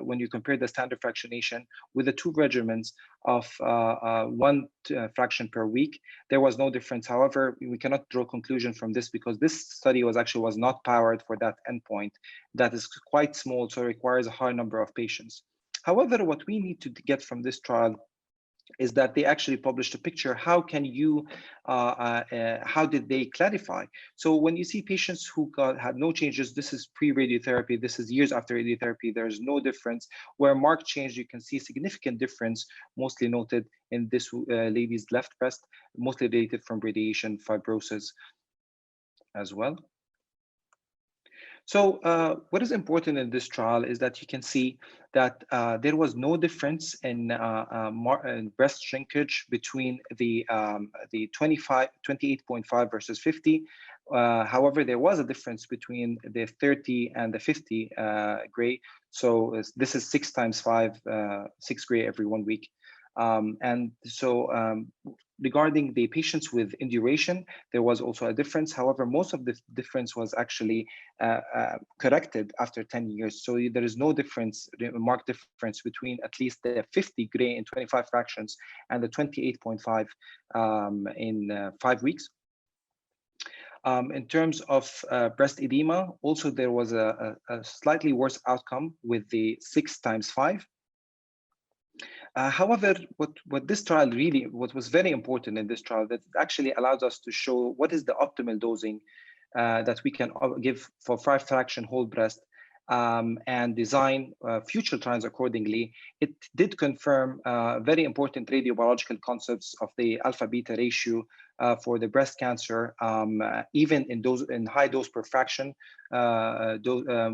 when you compare the standard fractionation with the 2 regimens of 1 fraction per week, there was no difference. However, we cannot draw conclusion from this because this study was not powered for that endpoint. That is quite small, so it requires a high number of patients. However, what we need to get from this trial is that they actually published a picture. How can you, how did they clarify? So when you see patients who had no changes, this is pre-radiotherapy, this is years after radiotherapy, there's no difference. Where marked change, you can see significant difference, mostly noted in this lady's left breast, mostly related from radiation fibrosis as well. So what is important in this trial is that you can see that there was no difference in breast shrinkage between the 28.5 versus 50. However, there was a difference between the 30 and the 50 gray. So this is 6 times 5, 6 gray every 1 week. And so regarding the patients with induration, there was also a difference. However, most of the difference was actually corrected after 10 years. So there is no difference, marked difference between at least the 50 gray in 25 fractions and the 28.5 in 5 weeks. In terms of breast edema, also there was a slightly worse outcome with the 6 times 5. However, what this trial really, what was very important in this trial, that actually allows us to show what is the optimal dosing that we can give for 5 fraction whole breast and design future trials accordingly. It did confirm very important radiobiological concepts of the alpha-beta ratio for the breast cancer, even in high dose per fraction,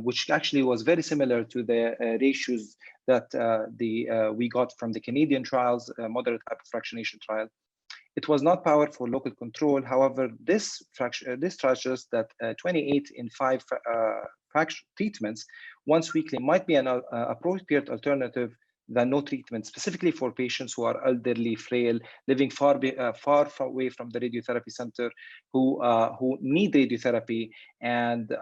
which actually was very similar to the ratios that we got from the Canadian trials, moderate hyperfractionation trial. It was not powered for local control. However, this trial shows that 28 in 5 treatments once weekly might be an appropriate alternative than no treatment, specifically for patients who are elderly, frail, living far away from the radiotherapy center, who need radiotherapy, and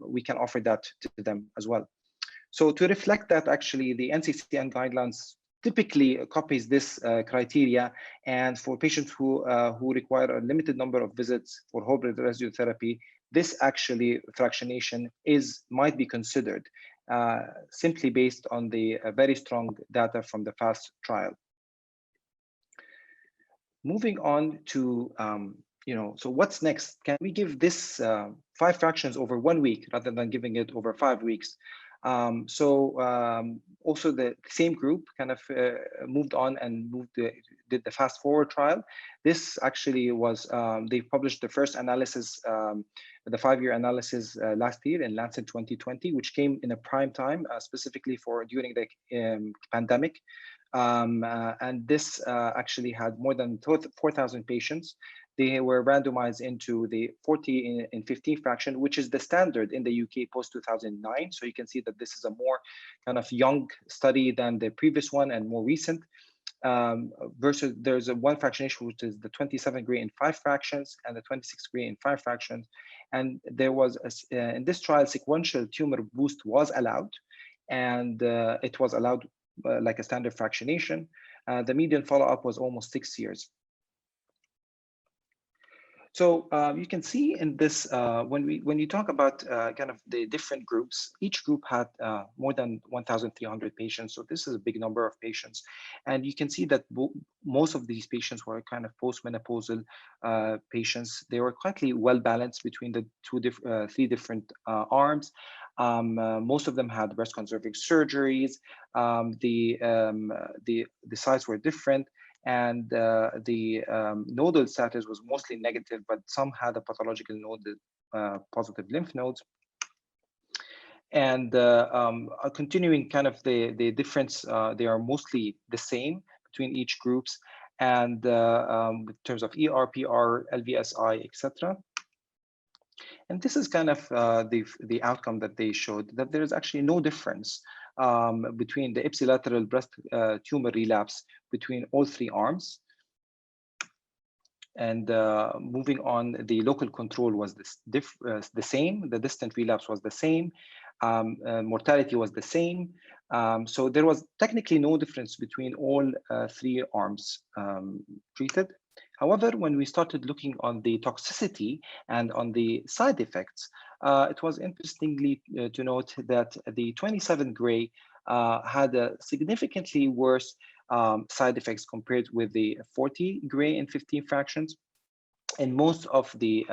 we can offer that to them as well. So to reflect that, actually, the NCCN guidelines typically copies this criteria, and for patients who require a limited number of visits for whole breast radiotherapy, this actually fractionation might be considered simply based on the very strong data from the FAST trial. Moving on to so what's next? Can we give this 5 fractions over 1 week rather than giving it over 5 weeks? Also the same group kind of moved on and did the fast forward trial. This actually was, they published the first analysis, the 5-year analysis last year in Lancet 2020, which came in a prime time, specifically during the pandemic. And this actually had more than 4,000 patients. They were randomized into the 40 in 15 fraction, which is the standard in the UK post 2009. So you can see that this is a more kind of young study than the previous one and more recent. Versus there's a one fractionation, which is the 27 gray in 5 fractions and the 26 gray in 5 fractions. And there was, in this trial, sequential tumor boost was allowed, and it was allowed like a standard fractionation. The median follow-up was almost 6 years. So you can see in this, when you talk about kind of the different groups, each group had more than 1,300 patients. So this is a big number of patients. And you can see that most of these patients were kind of postmenopausal patients. They were quite well balanced between the 3 different arms. Most of them had breast conserving surgeries. The sites were different. And the nodal status was mostly negative, but some had a pathological node, positive lymph nodes. And continuing kind of the difference, they are mostly the same between each groups, and in terms of ER, PR, LVSI, etc. And this is kind of the outcome that they showed, that there is actually no difference between the ipsilateral breast tumor relapse between all 3 arms. And moving on, the local control was the same, the distant relapse was the same, mortality was the same. So there was technically no difference between all 3 arms treated. However, when we started looking on the toxicity and on the side effects, it was interestingly to note that the 27 gray had a significantly worse side effects compared with the 40 gray and 15 fractions. And most of the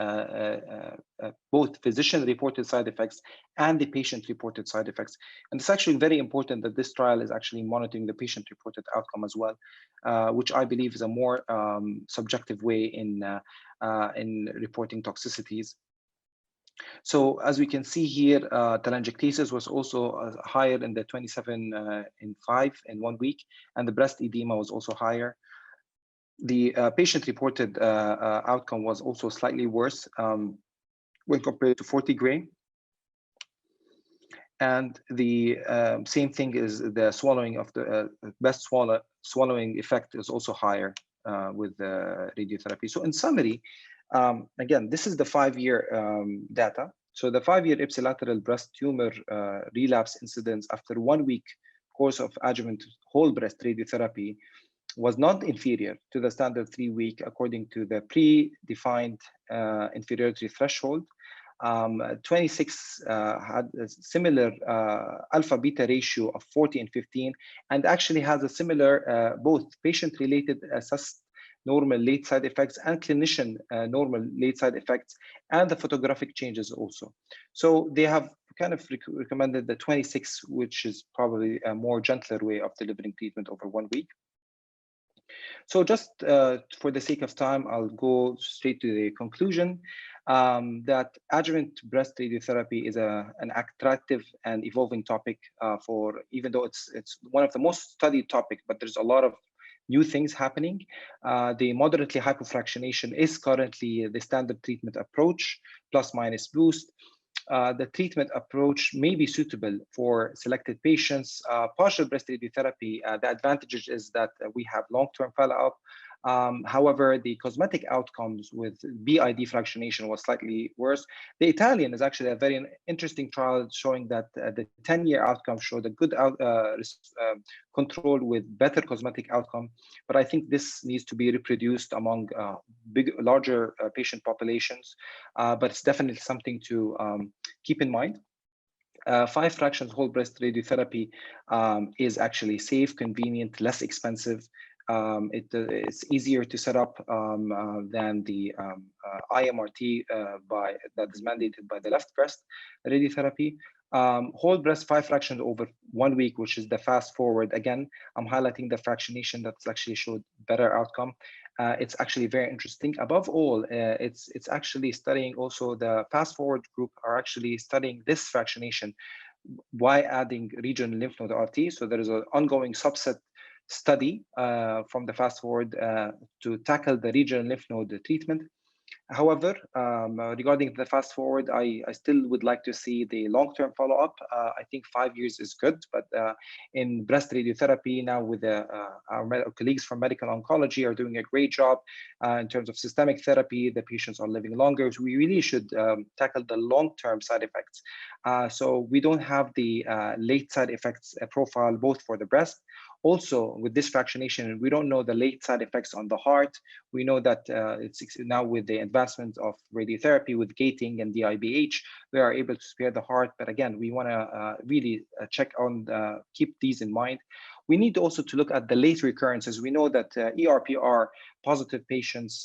both physician-reported side effects and the patient-reported side effects. And it's actually very important that this trial is actually monitoring the patient-reported outcome as well, which I believe is a more subjective way in reporting toxicities. So as we can see here, telangiectasis was also higher in the 27 in 5 in 1 week, and the breast edema was also higher. The patient-reported outcome was also slightly worse when compared to 40 gray. And the same thing is the swallowing of the best swallowing effect is also higher with the radiotherapy. So in summary, again, this is the 5-year data. So the 5-year ipsilateral breast tumor relapse incidence after 1 week course of adjuvant whole breast radiotherapy was not inferior to the standard 3-week according to the predefined inferiority threshold. 26 had a similar alpha beta ratio of 40 and 15, and actually has a similar both patient-related assessed normal late side effects and clinician normal late side effects, and the photographic changes also. So they have kind of recommended the 26, which is probably a more gentler way of delivering treatment over 1 week. So just for the sake of time, I'll go straight to the conclusion that adjuvant breast radiotherapy is an attractive and evolving topic for, even though it's one of the most studied topics, but there's a lot of new things happening. The moderately hypofractionation is currently the standard treatment approach, plus minus boost. The treatment approach may be suitable for selected patients. Partial breast radiotherapy, the advantage is that we have long-term follow-up. However, the cosmetic outcomes with BID fractionation was slightly worse. The Italian is actually a very interesting trial showing that the 10-year outcome showed a good control with better cosmetic outcome. But I think this needs to be reproduced among larger patient populations. But it's definitely something to keep in mind. 5 fractions whole breast radiotherapy is actually safe, convenient, less expensive. It's easier to set up than the IMRT that is mandated by the left breast radiotherapy. Whole breast 5 fractions over 1 week, which is the fast forward. Again, I'm highlighting the fractionation that's actually showed better outcome. It's actually very interesting. Above all, it's actually studying also the fast forward group are actually studying this fractionation by adding regional lymph node RT. So there is an ongoing subset study from the fast forward to tackle the regional lymph node treatment. However, regarding the fast forward, I still would like to see the long-term follow-up. I think 5 years is good, but in breast radiotherapy now with our colleagues from medical oncology are doing a great job in terms of systemic therapy. The patients are living longer. So we really should tackle the long-term side effects. So we don't have the late side effects profile both for the breast. Also, with this fractionation, we don't know the late side effects on the heart. We know that it's now with the advancement of radiotherapy with gating and DIBH, we are able to spare the heart. But again, we want to really check on, keep these in mind. We need also to look at the late recurrences. We know that ERPR positive patients,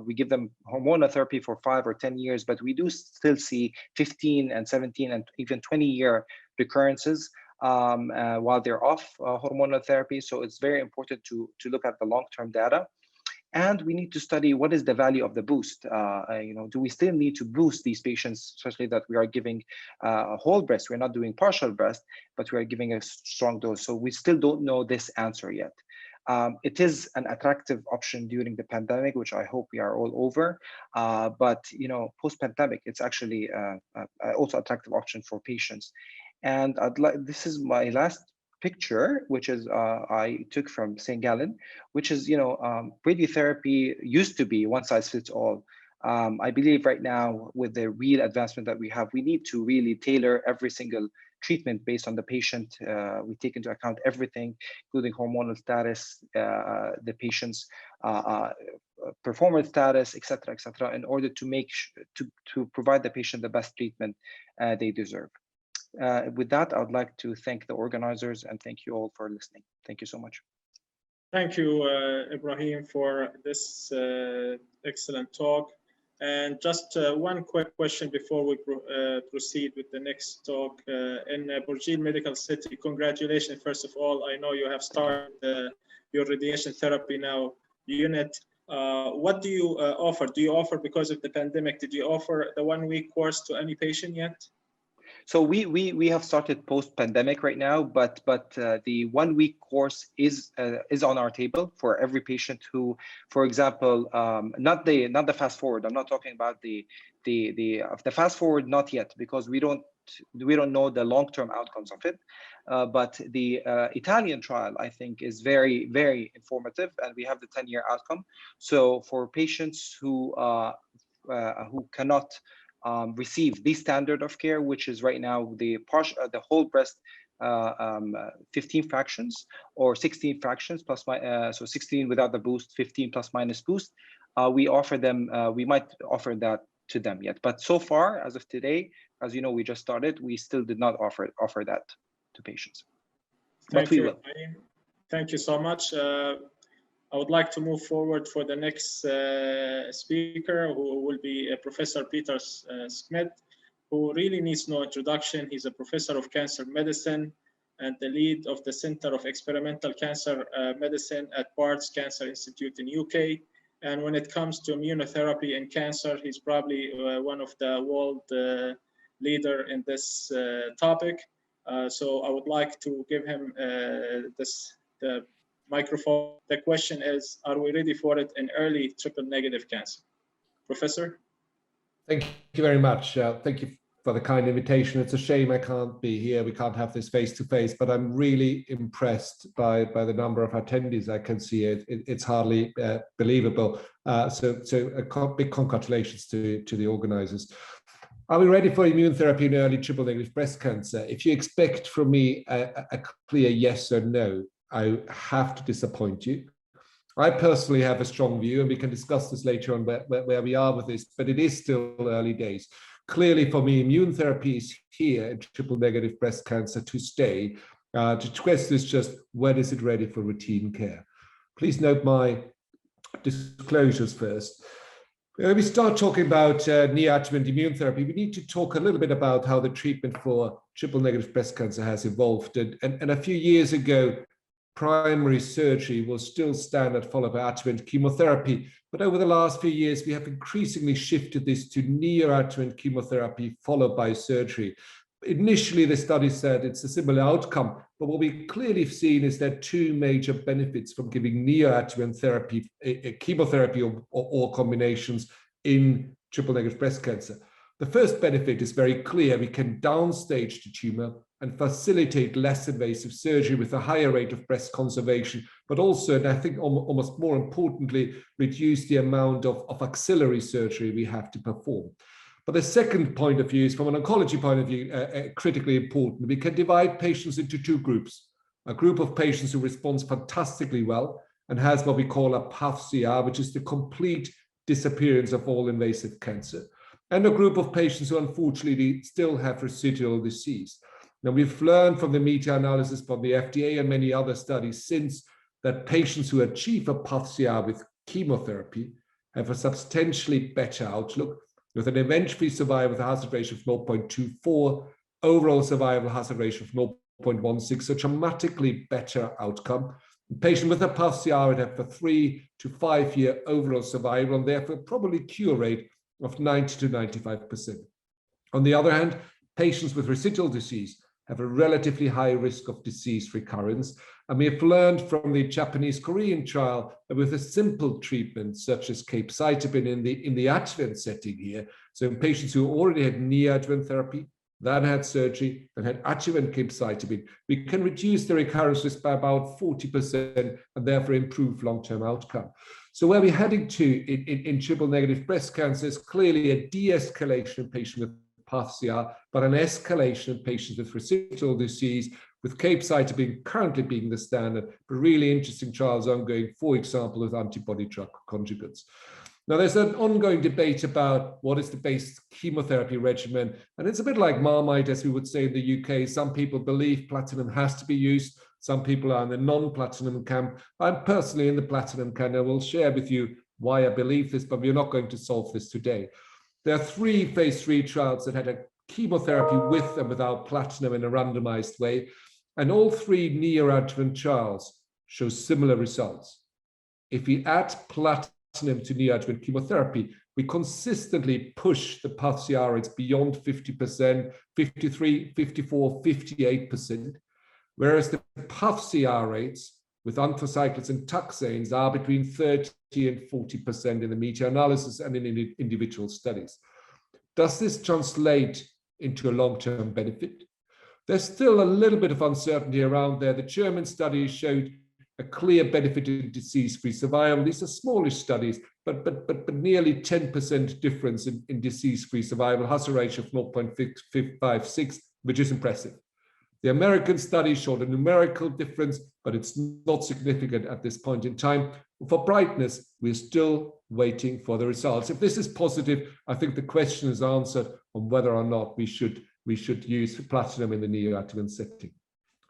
we give them hormonal therapy for 5 or 10 years, but we do still see 15 and 17 and even 20-year recurrences while they're off hormonal therapy. So it's very important to look at the long-term data. And we need to study what is the value of the boost. Do we still need to boost these patients, especially that we are giving a whole breast? We're not doing partial breast, but we are giving a strong dose. So we still don't know this answer yet. It is an attractive option during the pandemic, which I hope we are all over. But post-pandemic, it's actually also attractive option for patients. And this is my last picture, which is I took from St. Gallen, which is, radiotherapy used to be one size fits all. I believe right now with the real advancement that we have, we need to really tailor every single treatment based on the patient. We take into account everything, including hormonal status, the patient's performance status, et cetera, in order to make to provide the patient the best treatment they deserve. With that, I would like to thank the organizers and thank you all for listening. Thank you so much. Thank you, Ibrahim, for this excellent talk. And just one quick question before we proceed with the next talk. In Burjeel Medical City, congratulations, first of all. I know you have started your radiation therapy now unit. What do you offer? Do you offer, because of the pandemic, did you offer the 1-week course to any patient yet? So we have started post-pandemic right now, but the 1-week course is on our table for every patient who, for example, not the fast forward. I'm not talking about the fast forward, not yet, because we don't know the long-term outcomes of it. But the Italian trial, I think, is very, very informative, and we have the 10-year outcome. So for patients who cannot receive the standard of care, which is right now the whole breast 15 fractions or 16 fractions plus so 16 without the boost, 15 plus minus boost. We offer them. We might offer that to them yet, but so far, as of today, as you know, we just started. We still did not offer that to patients, but we will. Thank you so much. I would like to move forward for the next speaker, who will be Professor Peter Smith, who really needs no introduction. He's a professor of cancer medicine and the lead of the Center of Experimental Cancer Medicine at Barts Cancer Institute in UK. And when it comes to immunotherapy and cancer, he's probably one of the world leader in this topic. So I would like to give him the microphone. The question is, are we ready for it in early triple-negative cancer? Professor? Thank you very much. Thank you for the kind invitation. It's a shame I can't be here. We can't have this face-to-face, but I'm really impressed by the number of attendees I can see. It's hardly believable. So big congratulations to the organizers. Are we ready for immune therapy in early triple-negative breast cancer? If you expect from me a clear yes or no, I have to disappoint you. I personally have a strong view, and we can discuss this later on where we are with this, but it is still early days. Clearly, for me, immune therapy is here in triple-negative breast cancer to stay. The question is just, when is it ready for routine care? Please note my disclosures first. When we start talking about neoadjuvant immune therapy, we need to talk a little bit about how the treatment for triple-negative breast cancer has evolved. And a few years ago, primary surgery was still standard, followed by adjuvant chemotherapy. But over the last few years, we have increasingly shifted this to neoadjuvant chemotherapy, followed by surgery. Initially, the study said it's a similar outcome, but what we clearly have seen is there are two major benefits from giving neoadjuvant therapy, chemotherapy or combinations in triple-negative breast cancer. The first benefit is very clear. We can downstage the tumor and facilitate less invasive surgery with a higher rate of breast conservation, but also, and I think almost more importantly, reduce the amount of axillary surgery we have to perform. But the second point of view is, from an oncology point of view, critically important. We can divide patients into two groups. A group of patients who responds fantastically well and has what we call a PAF-CR, which is the complete disappearance of all invasive cancer, and a group of patients who unfortunately still have residual disease. Now, we've learned from the meta-analysis from the FDA and many other studies since that patients who achieve a PAF-CR with chemotherapy have a substantially better outlook, with an event-free survival with a hazard ratio of 0.24, overall survival hazard ratio of 0.16, so dramatically better outcome. The patient with a PAF-CR would have a 3 to 5 year overall survival, and therefore probably cure rate of 90 to 95%. On the other hand, patients with residual disease have a relatively high risk of disease recurrence. And we have learned from the Japanese-Korean trial that with a simple treatment such as capecitabine in the adjuvant setting here, so in patients who already had neoadjuvant therapy, then had surgery, and had adjuvant capecitabine, we can reduce the recurrence risk by about 40% and therefore improve long-term outcome. So where we're heading to in triple-negative breast cancer is clearly a de-escalation in patients with PAF-CR, but an escalation in patients with residual disease, with capecitabine currently being the standard, but really interesting trials ongoing, for example, with antibody drug conjugates. Now, there's an ongoing debate about what is the base chemotherapy regimen, and it's a bit like Marmite, as we would say in the UK. Some people believe platinum has to be used. Some people are in the non-platinum camp. I'm personally in the platinum camp. I will share with you why I believe this, but we're not going to solve this today. There are 3 phase 3 trials that had a chemotherapy with and without platinum in a randomized way, and all 3 neoadjuvant trials show similar results. If we add platinum to neoadjuvant chemotherapy, we consistently push the PAF CR rates beyond 50%, 53, 54, 58%, whereas the PAF CR rates with anthracyclines and taxanes are between 30 and 40% in the meta-analysis and in individual studies. Does this translate into a long-term benefit? There's still a little bit of uncertainty around there. The German study showed a clear benefit in disease-free survival. These are smallish studies, but nearly 10% difference in disease-free survival, hazard ratio of 0.56, which is impressive. The American study showed a numerical difference, but it's not significant at this point in time. For brightness, we're still waiting for the results. If this is positive, I think the question is answered on whether or not we should use platinum in the neoadjuvant setting.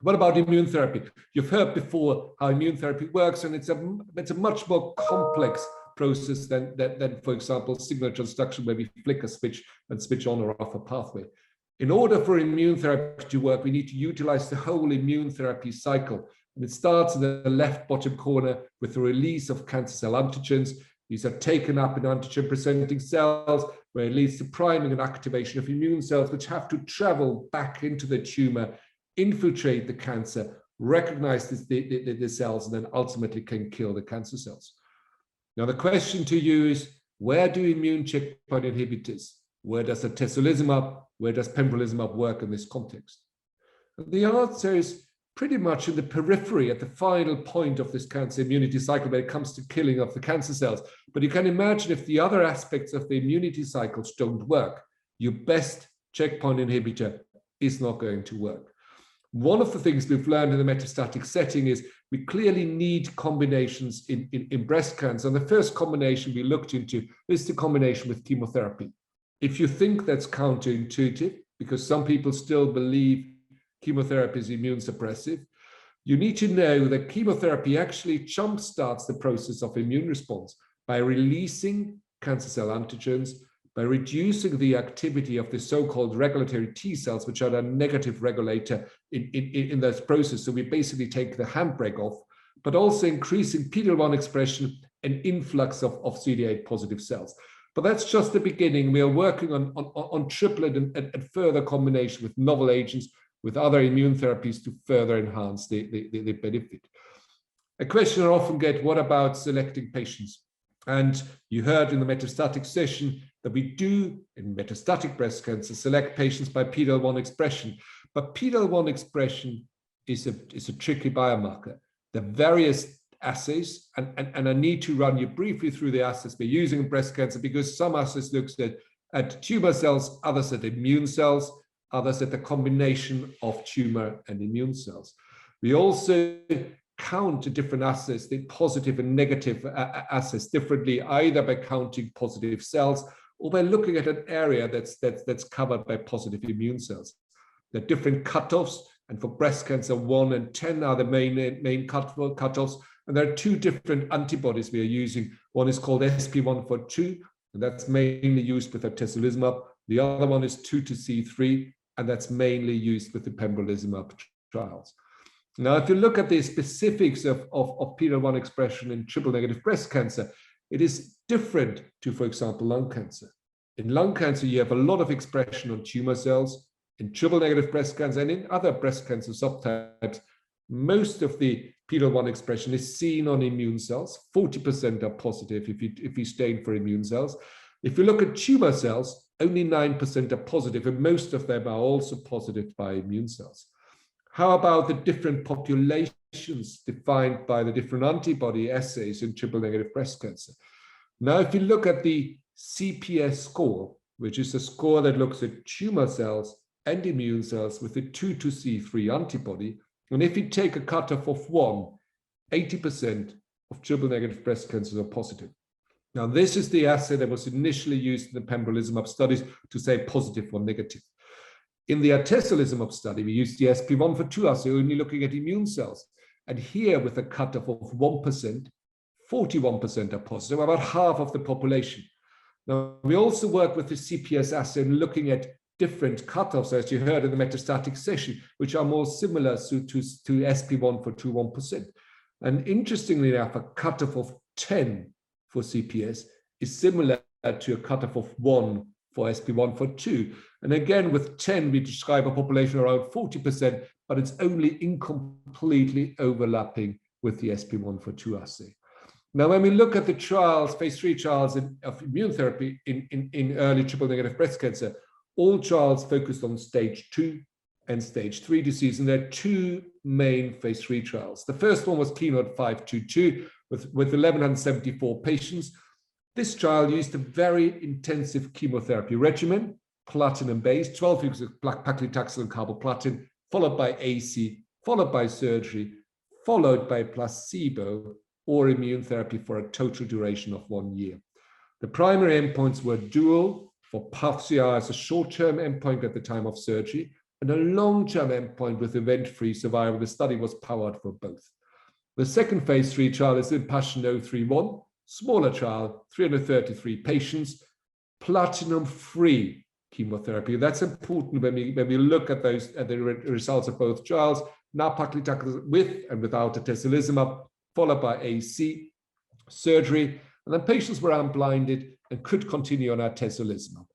What about immune therapy? You've heard before how immune therapy works, and it's a much more complex process than for example, signal transduction, where we flick a switch and switch on or off a pathway. In order for immune therapy to work, we need to utilize the whole immune therapy cycle. And it starts in the left bottom corner with the release of cancer cell antigens. These are taken up in antigen-presenting cells, where it leads to priming and activation of immune cells, which have to travel back into the tumor, infiltrate the cancer, recognize the cells, and then ultimately can kill the cancer cells. Now, the question to you is, where do immune checkpoint inhibitors, where does atezolizumab, where does pembrolizumab work in this context? And the answer is pretty much in the periphery, at the final point of this cancer immunity cycle, when it comes to killing of the cancer cells. But you can imagine if the other aspects of the immunity cycles don't work, your best checkpoint inhibitor is not going to work. One of the things we've learned in the metastatic setting is we clearly need combinations in breast cancer. And the first combination we looked into is the combination with chemotherapy. If you think that's counterintuitive, because some people still believe chemotherapy is immune suppressive, you need to know that chemotherapy actually jumpstarts the process of immune response by releasing cancer cell antigens, by reducing the activity of the so-called regulatory T cells, which are the negative regulator in this process. So we basically take the handbrake off, but also increasing PD-L1 expression and influx of CD8 positive cells. But that's just the beginning. We are working on triplet and further combination with novel agents, with other immune therapies to further enhance the benefit. A question I often get, what about selecting patients? And you heard in the metastatic session that we do, in metastatic breast cancer, select patients by PD-L1 expression. But PD-L1 expression is a tricky biomarker. The various assays, and I need to run you briefly through the assays we're using in breast cancer, because some assays look at tumor cells, others at immune cells, others at the combination of tumor and immune cells. We also count the different assays, the positive and negative assays differently, either by counting positive cells or by looking at an area that's covered by positive immune cells. There are different cutoffs, and for breast cancer, 1 and 10 are the main cutoffs. And there are 2 different antibodies we are using. One is called SP142, and that's mainly used with atezolizumab. The other one is 2-C3, and that's mainly used with the pembrolizumab trials. Now, if you look at the specifics of PD-L1 expression in triple-negative breast cancer, it is different to, for example, lung cancer. In lung cancer, you have a lot of expression on tumor cells. In triple-negative breast cancer and in other breast cancer subtypes, most of the PD-L1 expression is seen on immune cells. 40% are positive if you stain for immune cells. If you look at tumor cells, only 9% are positive, and most of them are also positive by immune cells. How about the different populations defined by the different antibody assays in triple-negative breast cancer? Now, if you look at the CPS score, which is a score that looks at tumor cells and immune cells with the 2-C3 antibody, and if you take a cutoff of 1, 80% of triple-negative breast cancers are positive. Now, this is the assay that was initially used in the pembrolizumab studies to say positive or negative. In the atezolizumab study, we used the SP1/2 assay, only looking at immune cells. And here, with a cutoff of 1%, 41% are positive, about half of the population. Now, we also work with the CPS assay and looking at different cutoffs, as you heard in the metastatic session, which are more similar to SP1/2 1%. And interestingly enough, a cutoff of 10 for CPS is similar to a cutoff of 1 for SP1/2. And again, with 10, we describe a population around 40%, but it's only incompletely overlapping with the SP1/2 assay. Now, when we look at the trials, phase 3 trials of immune therapy in early triple-negative breast cancer, all trials focused on stage 2 and stage 3 disease, and there are 2 main phase 3 trials. The first one was KEYNOTE-522 with 1,174 patients. This trial used a very intensive chemotherapy regimen, platinum-based, 12 weeks of paclitaxel and carboplatin, followed by AC, followed by surgery, followed by placebo or immune therapy for a total duration of 1 year. The primary endpoints were dual for PAF-CR as a short-term endpoint at the time of surgery and a long-term endpoint with event-free survival. The study was powered for both. The second phase 3 trial is IMpassion031, smaller trial, 333 patients, platinum-free chemotherapy. That's important when we look at the results of both trials. Now paclitaxel with and without atezolizumab, followed by AC, surgery, and then patients were unblinded and could continue on atezolizumab.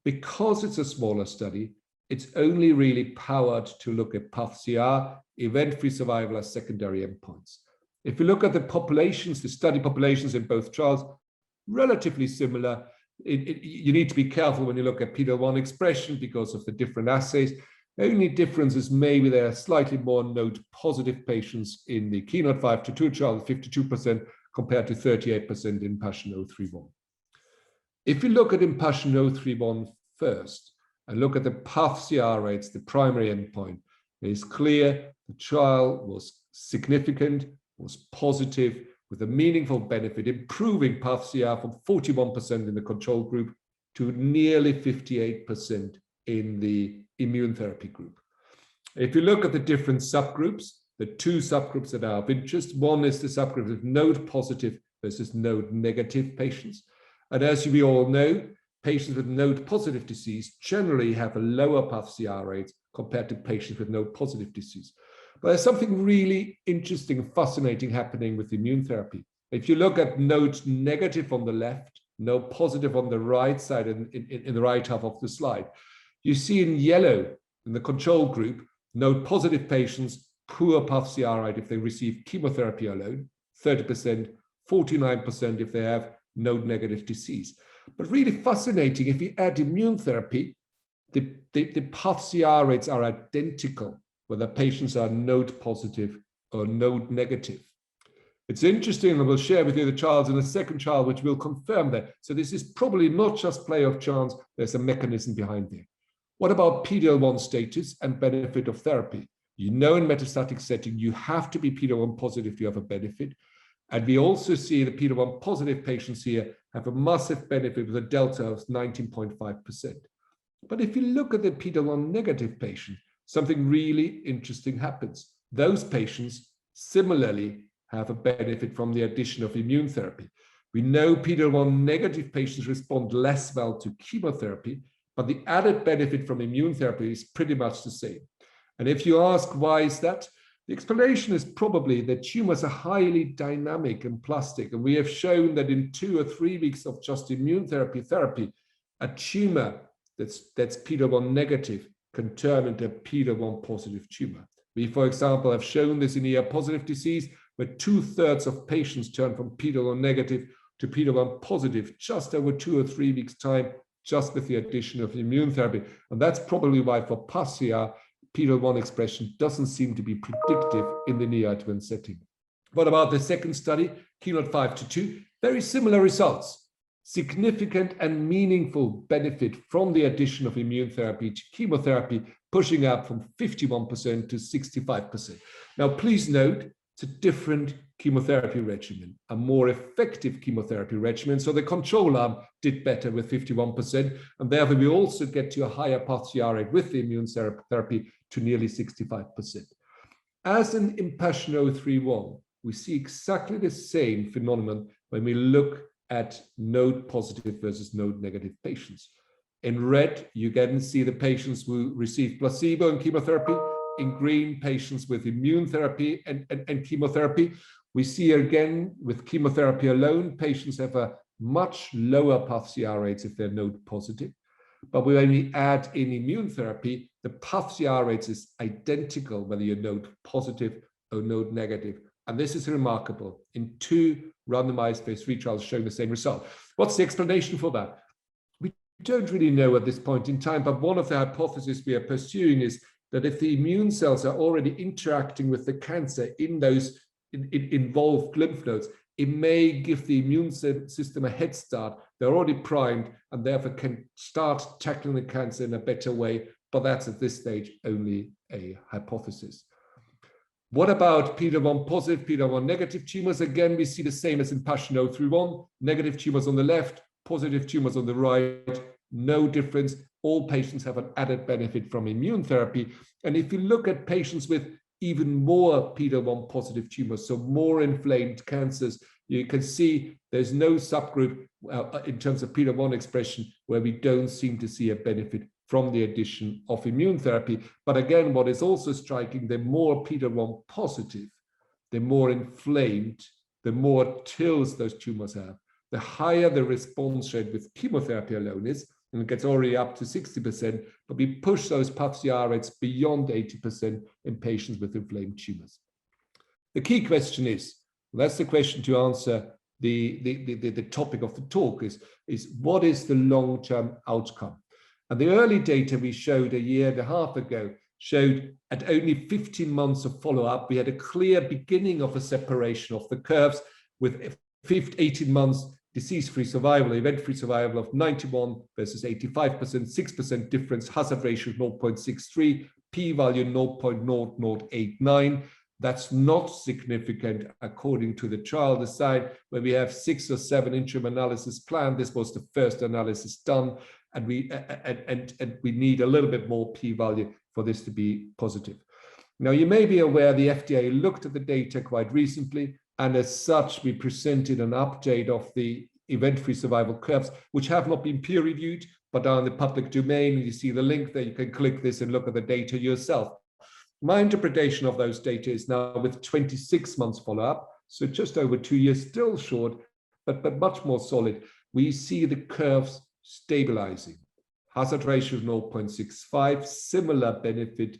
Because it's a smaller study, it's only really powered to look at PAF-CR, event-free survival as secondary endpoints. If you look at the populations, the study populations in both trials, relatively similar. You need to be careful when you look at PD-L1 expression because of the different assays. The only difference is maybe there are slightly more node-positive patients in the KEYNOTE-522 trial, 52% compared to 38% in IMpassion031. If you look at IMpassion031 first and look at the PAF-CR rates, the primary endpoint, it is clear the trial was significant, was positive, with a meaningful benefit, improving PAF-CR from 41% in the control group to nearly 58% in the immune therapy group. If you look at the different subgroups, the 2 subgroups that are of interest, one is the subgroup of node positive versus node negative patients. And as we all know, patients with node positive disease generally have a lower PAF-CR rate compared to patients with node positive disease. But there's something really interesting and fascinating happening with immune therapy. If you look at node negative on the left, node positive on the right side in the right half of the slide, you see in yellow in the control group, node positive patients, poor PAF-CR rate if they receive chemotherapy alone, 30%, 49% if they have node negative disease. But really fascinating, if you add immune therapy, the PAF-CR rates are identical whether patients are node positive or node negative. It's interesting, and we'll share with you the trials in the second trial, which will confirm that. So this is probably not just play of chance, there's a mechanism behind there. What about PD-L1 status and benefit of therapy? You know, in metastatic setting, you have to be PD-L1 positive to have a benefit. And we also see the PD-L1 positive patients here have a massive benefit with a delta of 19.5%. But if you look at the PD-L1 negative patient, something really interesting happens. Those patients similarly have a benefit from the addition of immune therapy. We know PD-L1 negative patients respond less well to chemotherapy, but the added benefit from immune therapy is pretty much the same. And if you ask why is that, the explanation is probably that tumors are highly dynamic and plastic. And we have shown that in 2 or 3 weeks of just immune therapy, a tumor that's PD-L1 negative can turn into a PD-L1 positive tumor. We, for example, have shown this in ER positive disease, where 2/3 of patients turn from PD-L1 negative to PD-L1 positive just over 2 or 3 weeks' time, just with the addition of immune therapy. And that's probably why for PAF-CR, PD-L1 expression doesn't seem to be predictive in the neoadjuvant setting. What about the second study, KEYNOTE-522? Very similar results. Significant and meaningful benefit from the addition of immune therapy to chemotherapy, pushing up from 51% to 65%. Now, please note, It's a different chemotherapy regimen, a more effective chemotherapy regimen. So the control arm did better with 51%, and therefore we also get to a higher path-CR rate with the immune therapy to nearly 65%. As in IMpassion031, we see exactly the same phenomenon when we look at node positive versus node negative patients. In red, you can see the patients who receive placebo and chemotherapy. In green, patients with immune therapy and chemotherapy. We see again with chemotherapy alone, patients have a much lower path-CR rates if they're node positive. But when we add in immune therapy, the path-CR rates is identical whether you're node positive or node negative. And this is remarkable in 2 randomized phase 3 trials showing the same result. What's the explanation for that? We don't really know at this point in time, but one of the hypotheses we are pursuing is that if the immune cells are already interacting with the cancer in those involved lymph nodes, it may give the immune system a head start. They're already primed and therefore can start tackling the cancer in a better way, but that's at this stage only a hypothesis. What about PD-L1 positive, PD-L1 negative tumors? Again, we see the same as in IMpassion031, negative tumors on the left, positive tumors on the right, no difference. All patients have an added benefit from immune therapy. And if you look at patients with even more PD-L1 positive tumors, so more inflamed cancers, you can see there's no subgroup in terms of PD-L1 expression where we don't seem to see a benefit from the addition of immune therapy. But again, what is also striking, the more PD-L1 positive, the more inflamed, the more TILs those tumors have, the higher the response rate with chemotherapy alone is, and it gets already up to 60%, but we push those path-CR rates beyond 80% in patients with inflamed tumors. The key question is, that's the question to answer the topic of the talk is what is the long-term outcome? And the early data we showed a year and a half ago showed at only 15 months of follow-up, we had a clear beginning of a separation of the curves with 18 months disease-free survival, event-free survival of 91 versus 85%, 6% difference, hazard ratio 0.63, p-value 0.0089. That's not significant according to the trial design, where we have 6 or 7 interim analysis planned. This was the first analysis done, and we need a little bit more p-value for this to be positive. Now, you may be aware the FDA looked at the data quite recently, and as such, we presented an update of the event-free survival curves, which have not been peer-reviewed, but are in the public domain. You see the link there. You can click this and look at the data yourself. My interpretation of those data is now with 26 months follow-up, so just over 2 years, still short, but much more solid. We see the curves stabilizing. Hazard ratio of 0.65, similar benefit.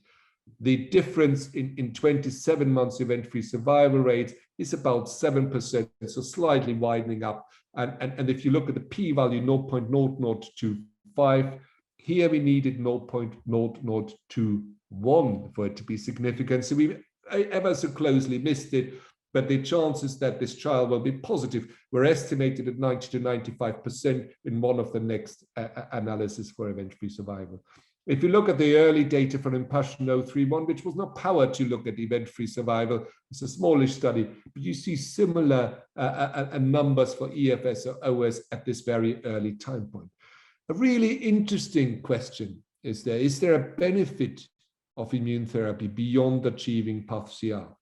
The difference in 27 months event-free survival rate is about 7%, so slightly widening up. And if you look at the p-value 0.0025, here we needed 0.0021 for it to be significant. So we ever so closely missed it, but the chances that this trial will be positive were estimated at 90 to 95% in one of the next analysis for event-free survival. If you look at the early data from IMpassion031, which was not powered to look at event-free survival, it's a smallish study, but you see similar numbers for EFS or OS at this very early time point. A really interesting question is there a benefit of immune therapy beyond achieving path-CR?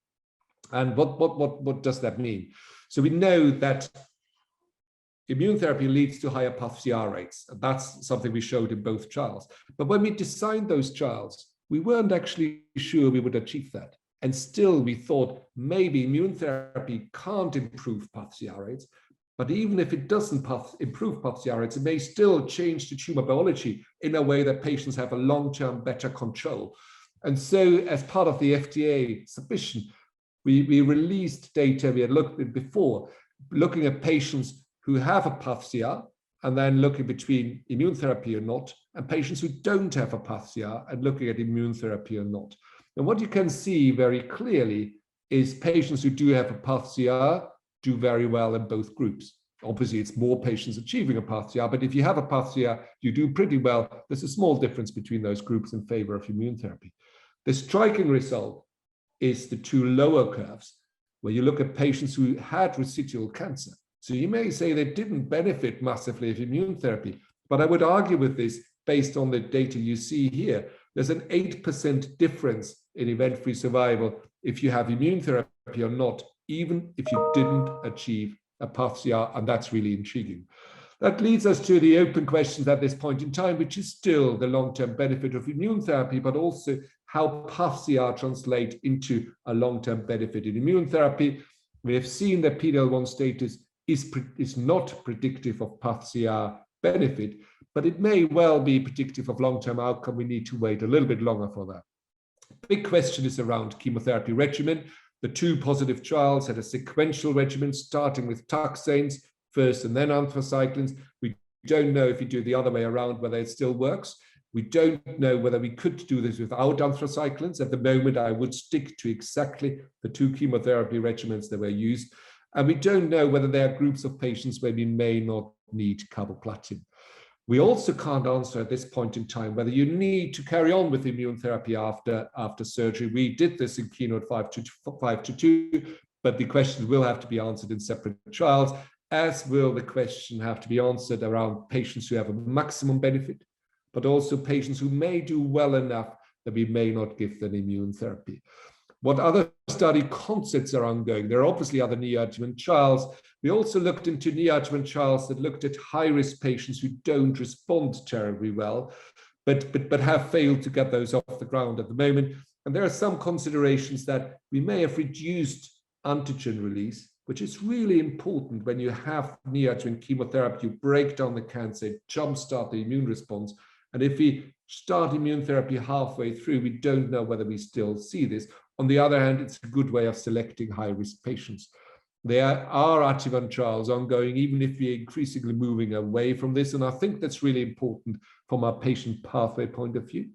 And what does that mean? So we know that immune therapy leads to higher path-CR rates. That's something we showed in both trials. But when we designed those trials, we weren't actually sure we would achieve that. And still we thought maybe immune therapy can't improve path-CR rates, but even if it doesn't improve path-CR rates, it may still change the tumor biology in a way that patients have a long-term better control. And so as part of the FDA submission, we released data we had looked at before, looking at patients who have a path-CR and then looking between immune therapy or not, and patients who don't have a path-CR and looking at immune therapy or not. And what you can see very clearly is patients who do have a path-CR do very well in both groups. Obviously, it's more patients achieving a path-CR, but if you have a path-CR, you do pretty well. There's a small difference between those groups in favor of immune therapy. The striking result is the 2 lower curves, where you look at patients who had residual cancer. So you may say they didn't benefit massively of immune therapy, but I would argue with this based on the data you see here. There's an 8% difference in event-free survival if you have immune therapy or not, even if you didn't achieve a PAF-CR, and that's really intriguing. That leads us to the open questions at this point in time, which is still the long-term benefit of immune therapy, but also how PAF-CR translate into a long-term benefit in immune therapy. We have seen that PD-L1 status is not predictive of PAF-CR benefit, but it may well be predictive of long-term outcome. We need to wait a little bit longer for that. Big question is around chemotherapy regimen. The two positive trials had a sequential regimen starting with taxanes first and then anthracyclines. We don't know if you do it the other way around, whether it still works. We don't know whether we could do this without anthracyclines. At the moment, I would stick to exactly the two chemotherapy regimens that were used. And we don't know whether there are groups of patients where we may not need carboplatin. We also can't answer at this point in time whether you need to carry on with immune therapy after surgery. We did this in Keynote 522, but the question will have to be answered in separate trials, as will the question have to be answered around patients who have a maximum benefit, but also patients who may do well enough that we may not give them immune therapy. What other study concepts are ongoing? There are obviously other neoadjuvant trials. We also looked into neoadjuvant trials that looked at high-risk patients who don't respond terribly well, but have failed to get those off the ground at the moment. And there are some considerations that we may have reduced antigen release, which is really important when you have neoadjuvant chemotherapy. You break down the cancer, jumpstart the immune response. And if we start immune therapy halfway through, we don't know whether we still see this. On the other hand, it's a good way of selecting high-risk patients. There are adjuvant trials ongoing, even if we're increasingly moving away from this. And I think that's really important from our patient pathway point of view.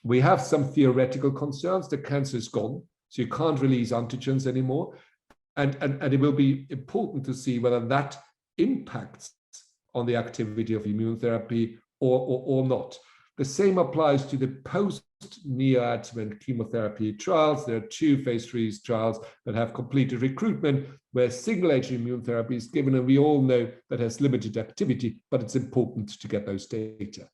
We have some theoretical concerns. The cancer is gone, so you can't release antigens anymore. And it will be important to see whether that impacts on the activity of immune therapy or not. The same applies to the post-neoadjuvant chemotherapy trials. There are two phase 3 trials that have completed recruitment where single-agent immune therapy is given, and we all know that has limited activity, but it's important to get those data.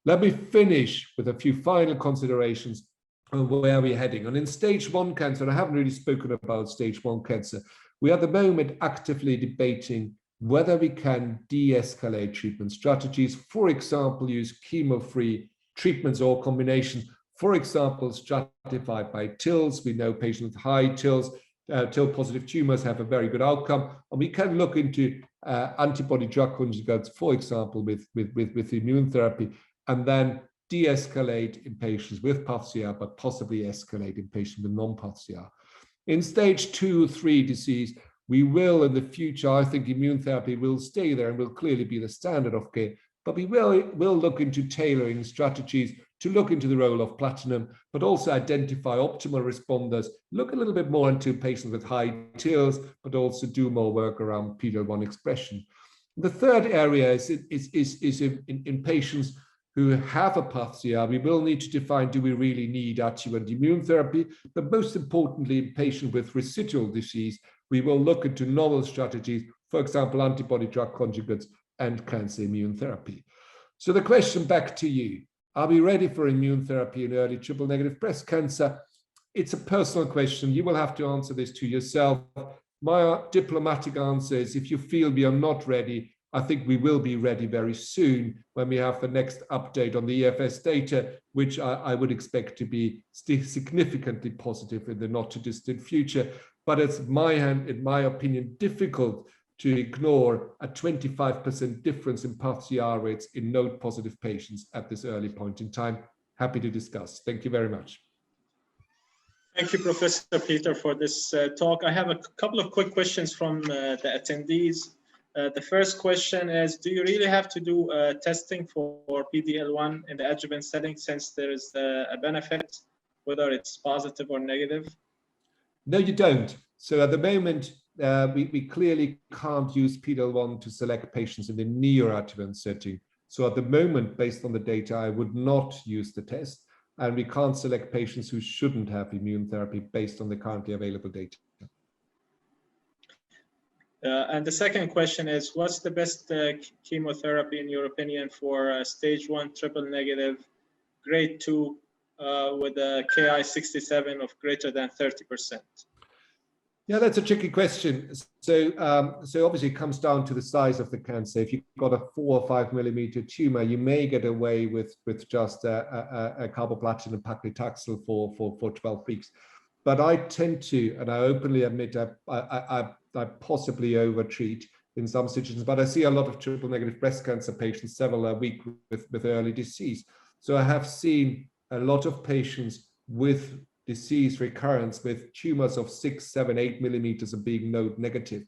Let me finish with a few final considerations on where we're heading. And in stage 1 cancer, and I haven't really spoken about stage 1 cancer, we are at the moment actively debating whether we can de-escalate treatment strategies, for example, use chemo-free treatments or combinations, for example, stratified by TILs. We know patients with high TILs, TIL-positive tumors have a very good outcome, and we can look into antibody-drug conjugates, for example, with immune therapy, and then de-escalate in patients with PAF-CR, but possibly escalate in patients with non-PAF-CR. In stage 2 or 3 disease, we will, in the future, I think immune therapy will stay there and will clearly be the standard of care, but we will look into tailoring strategies to look into the role of platinum, but also identify optimal responders, look a little bit more into patients with high TILs, but also do more work around PD-L1 expression. The third area is in patients who have a PAF-CR. We will need to define, do we really need adjuvant immune therapy? But most importantly, in patients with residual disease, we will look into novel strategies, for example, antibody-drug conjugates and cancer immune therapy. So the question back to you, are we ready for immune therapy in early triple-negative breast cancer? It's a personal question. You will have to answer this to yourself. My diplomatic answer is, if you feel we are not ready, I think we will be ready very soon when we have the next update on the EFS data, which I would expect to be significantly positive in the not too distant future. But it's in my opinion, difficult to ignore a 25% difference in PAF-CR rates in node-positive patients at this early point in time. Happy to discuss. Thank you very much. Thank you, Professor Peter, for this talk. I have a couple of quick questions from the attendees. The first question is, do you really have to do testing for PD-L1 in the adjuvant setting, since there is a benefit, whether it's positive or negative? No, you don't. So at the moment, we clearly can't use PD-L1 to select patients in the neoadjuvant setting. So at the moment, based on the data, I would not use the test. And we can't select patients who shouldn't have immune therapy based on the currently available data. And the second question is, what's the best chemotherapy in your opinion for stage 1 triple negative, grade 2, with a Ki-67 of greater than 30%? Yeah, that's a tricky question. So obviously it comes down to the size of the cancer. If you've got a 4 or 5 millimeter tumor, you may get away with just a carboplatin and paclitaxel for 12 weeks. But I tend to, and I openly admit, I possibly overtreat in some situations, but I see a lot of triple negative breast cancer patients several a week with early disease. So I have seen a lot of patients with disease recurrence with tumors of 6, 7, 8 millimeters of being node negative.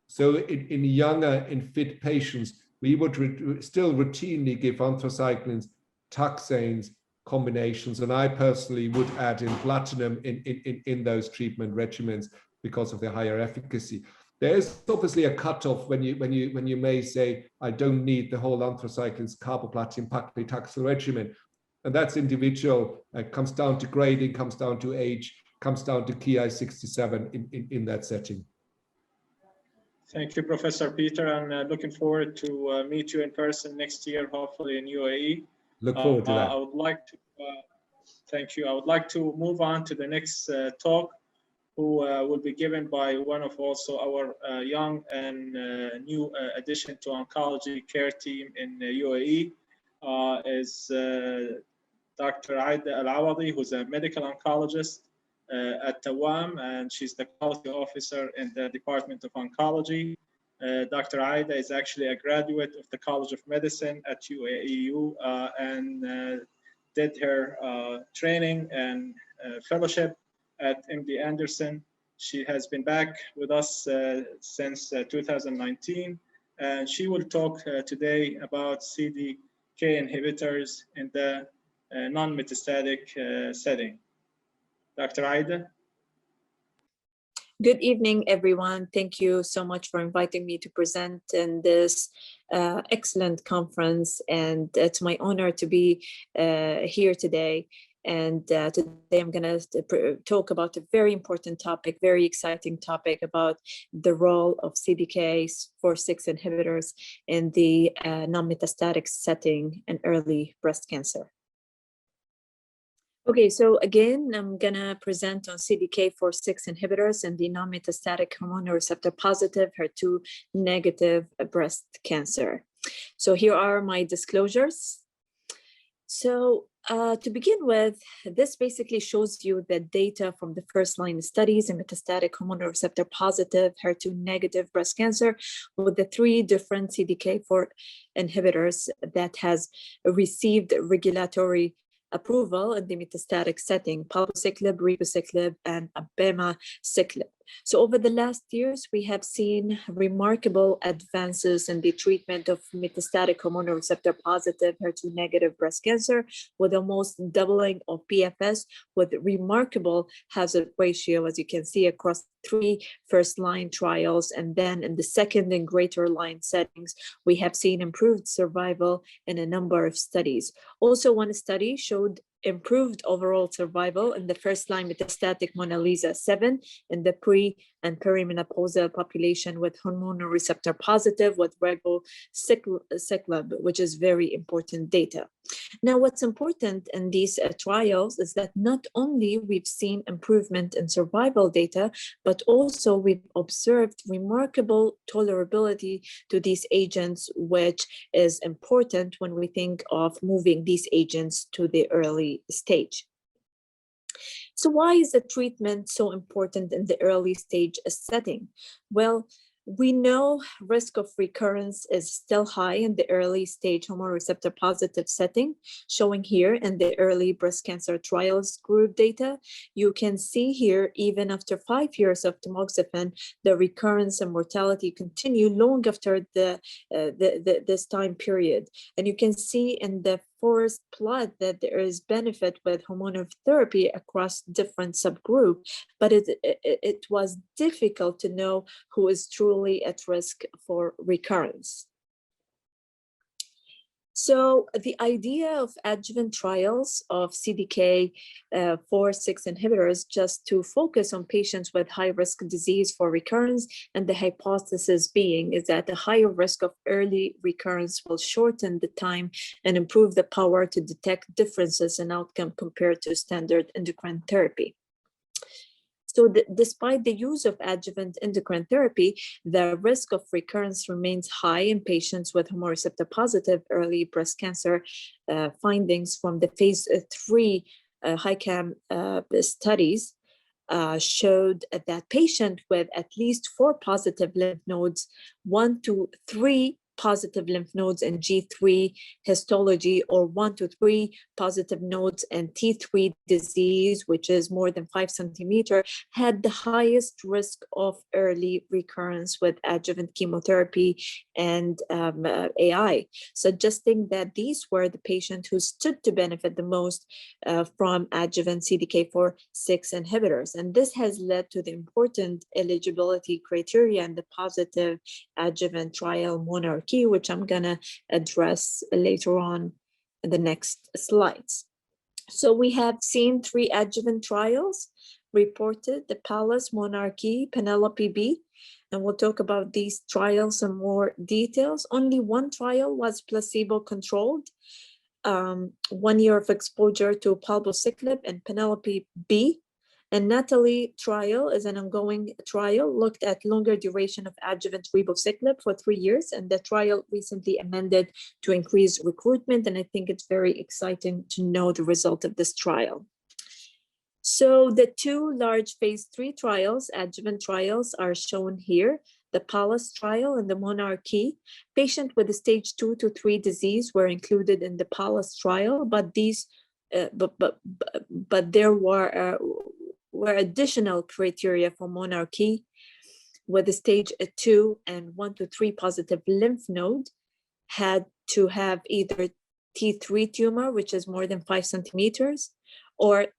So in younger, in fit patients, we would still routinely give anthracyclines, taxanes, combinations, and I personally would add in platinum in those treatment regimens because of their higher efficacy. There is obviously a cutoff when you may say, I don't need the whole anthracyclines, carboplatin, paclitaxel regimen. And that's individual. It comes down to grading, comes down to age, comes down to Ki-67 in that setting. Thank you, Professor Peter. I'm looking forward to meet you in person next year, hopefully in UAE. Look forward to that. I would like to, thank you. I would like to move on to the next talk, who will be given by one of also our young and new addition to oncology care team in UAE, is Dr. Aida Al-Awadi, who's a medical oncologist at Tawam, and she's the quality officer in the Department of Oncology. Dr. Aida is actually a graduate of the College of Medicine at UAEU and did her training and fellowship at MD Anderson. She has been back with us since 2019, and she will talk today about CDK inhibitors in the non-metastatic setting. Dr. Aida? Good evening, everyone. Thank you so much for inviting me to present in this excellent conference. And it's my honor to be here today. And today I'm going to talk about a very important topic, very exciting topic about the role of CDK4/6 inhibitors in the non-metastatic setting and early breast cancer. Okay, so again, I'm gonna present on CDK4/6 inhibitors and the non-metastatic hormone receptor positive, HER2 negative breast cancer. So here are my disclosures. So to begin with, this basically shows you the data from the first line studies in metastatic hormone receptor positive, HER2 negative breast cancer with the 3 different CDK4 inhibitors that has received regulatory approval in the metastatic setting, palbociclib, ribociclib, and abemaciclib. So over the last years, we have seen remarkable advances in the treatment of metastatic hormone receptor positive, HER2 negative breast cancer, with almost doubling of PFS, with remarkable hazard ratio, as you can see, across 3 first-line trials. And then in the second and greater line settings, we have seen improved survival in a number of studies. Also, one study showed improved overall survival in the first-line metastatic Mona Lisa 7 in the pre- and perimenopausal population with hormone receptor positive with ribociclib, which is very important data. Now, what's important in these trials is that not only we've seen improvement in survival data, but also we've observed remarkable tolerability to these agents, which is important when we think of moving these agents to the early stage. So why is the treatment so important in the early stage setting? Well, we know risk of recurrence is still high in the early stage hormone receptor positive setting, showing here in the early breast cancer trials group data. You can see here, even after 5 years of tamoxifen, the recurrence and mortality continue long after this time period. And you can see in the forest plot that there is benefit with hormonal therapy across different subgroups, but it was difficult to know who is truly at risk for recurrence. So the idea of adjuvant trials of CDK4/6 inhibitors just to focus on patients with high-risk disease for recurrence, and the hypothesis being is that the higher risk of early recurrence will shorten the time and improve the power to detect differences in outcome compared to standard endocrine therapy. So despite the use of adjuvant endocrine therapy, the risk of recurrence remains high in patients with hormone receptor positive early breast cancer. Findings from the phase 3 HICAM studies showed that patients with at least 4 positive lymph nodes, 1 to 3 positive lymph nodes in G3 histology, or 1 to 3 positive nodes in T3 disease, which is more than 5 centimeters, had the highest risk of early recurrence with adjuvant chemotherapy and AI, suggesting that these were the patients who stood to benefit the most from adjuvant CDK4/6 inhibitors. And this has led to the important eligibility criteria and the positive adjuvant trial monarchy, which I'm going to address later on in the next slides. So we have seen 3 adjuvant trials reported: the Palace, Monarchy, Penelope B, and we'll talk about these trials in more details. Only 1 trial was placebo-controlled, 1 year of exposure to palbociclib and Penelope B. And Natalie trial is an ongoing trial, looked at longer duration of adjuvant ribociclib for 3 years, and the trial recently amended to increase recruitment, and I think it's very exciting to know the result of this trial. So the 2 large phase 3 trials, adjuvant trials, are shown here: the Palace trial and the Monarchy. Patients with a stage 2 to 3 disease were included in the Palace trial, but these, but there were additional criteria for Monarchy, with the stage 2 and 1 to 3 positive lymph node had to have either T3 tumor, which is more than 5 centimeters, or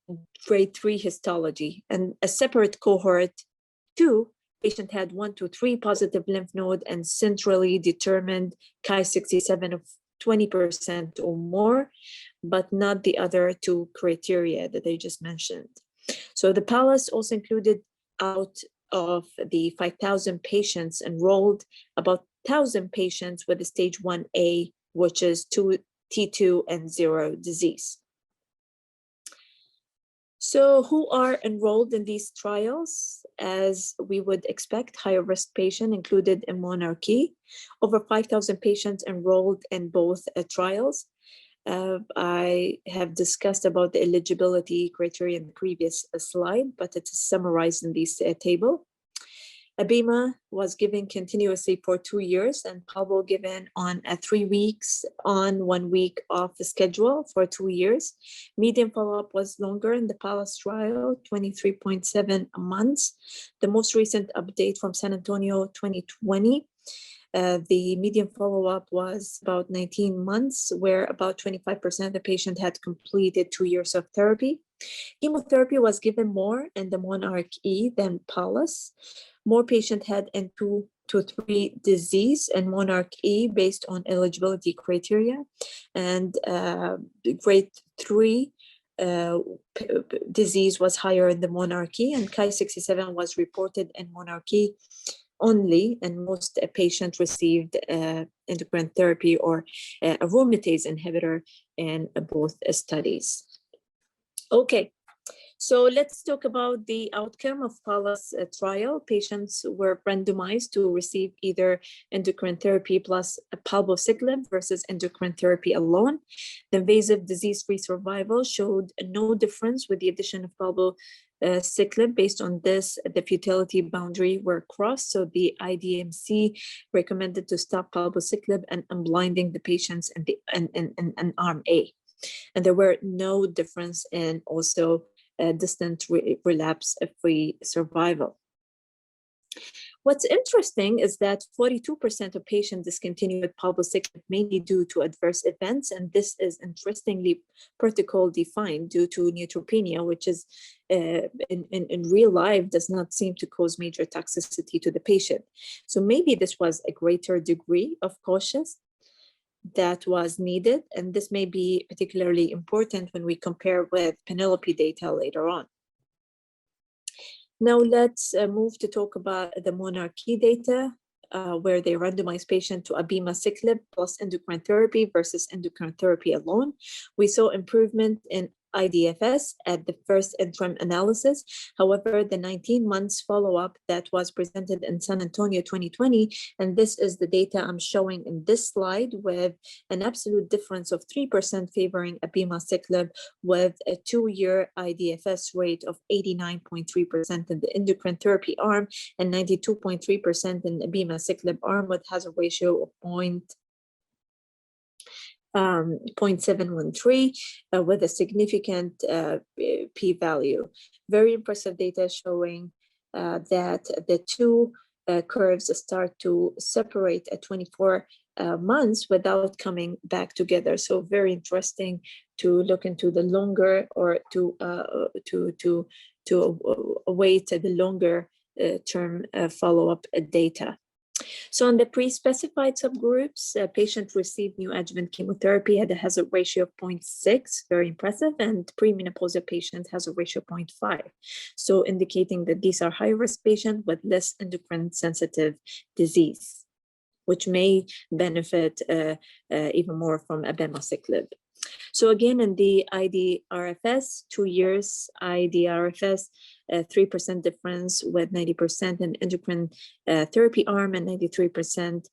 grade 3 histology. And a separate cohort 2, patient had 1 to 3 positive lymph node and centrally determined Ki-67 of 20% or more, but not the other 2 criteria that I just mentioned. So the Palace also included, out of the 5,000 patients enrolled, about 1,000 patients with a stage 1A, which is T2 and 0 disease. So who are enrolled in these trials? As we would expect, higher risk patient included in Monarchy. Over 5,000 patients enrolled in both trials. I have discussed about the eligibility criteria in the previous slide, but it's summarized in this table. Abema was given continuously for 2 years, and palbo given on a 3 weeks on, 1 week off the schedule for 2 years. Median follow-up was longer in the Palace trial, 23.7 months. The most recent update from San Antonio 2020, the median follow-up was about 19 months, where about 25% of the patient had completed 2 years of therapy. Chemotherapy was given more in the Monarchy than Palace. More patients had N2 to 3 disease in Monarchy based on eligibility criteria, and grade 3 disease was higher in the Monarchy, and Ki-67 was reported in Monarchy only, and most patients received endocrine therapy or aromatase inhibitor in both studies. Okay, so let's talk about the outcome of Palace trial. Patients were randomized to receive either endocrine therapy plus palbociclib versus endocrine therapy alone. The invasive disease-free survival showed no difference with the addition of palbociclib. Based on this, the futility boundary were crossed, so the IDMC recommended to stop palbociclib and unblinding the patients in arm A. And there were no difference in also distant relapse-free survival. What's interesting is that 42% of patients discontinued with palbociclib mainly due to adverse events, and this is interestingly protocol defined due to neutropenia, which is in real life does not seem to cause major toxicity to the patient. So maybe this was a greater degree of caution. that was needed, and this may be particularly important when we compare with Penelope data later on. Now let's move to talk about the monarchy data, where they randomized patient to abemaciclib plus endocrine therapy versus endocrine therapy alone. We saw improvement in IDFS at the first interim analysis. However, the 19 months follow-up that was presented in San Antonio 2020, and this is the data I'm showing in this slide, with an absolute difference of 3% favoring abemaciclib, with a 2-year IDFS rate of 89.3% in the endocrine therapy arm and 92.3% in the abemaciclib arm, with hazard ratio of 0.713 with a significant p-value. Very impressive data showing that the two curves start to separate at 24 months without coming back together. So very interesting to look into the longer, or to await the longer term follow-up data. So on the pre-specified subgroups, patient received neoadjuvant chemotherapy had a hazard ratio of 0.6, very impressive, and premenopausal patient has a ratio of 0.5. So indicating that these are high-risk patients with less endocrine sensitive disease, which may benefit even more from abemaciclib. So again, in the IDRFS, 2 years IDRFS, 3% difference with 90% in endocrine therapy arm and 93%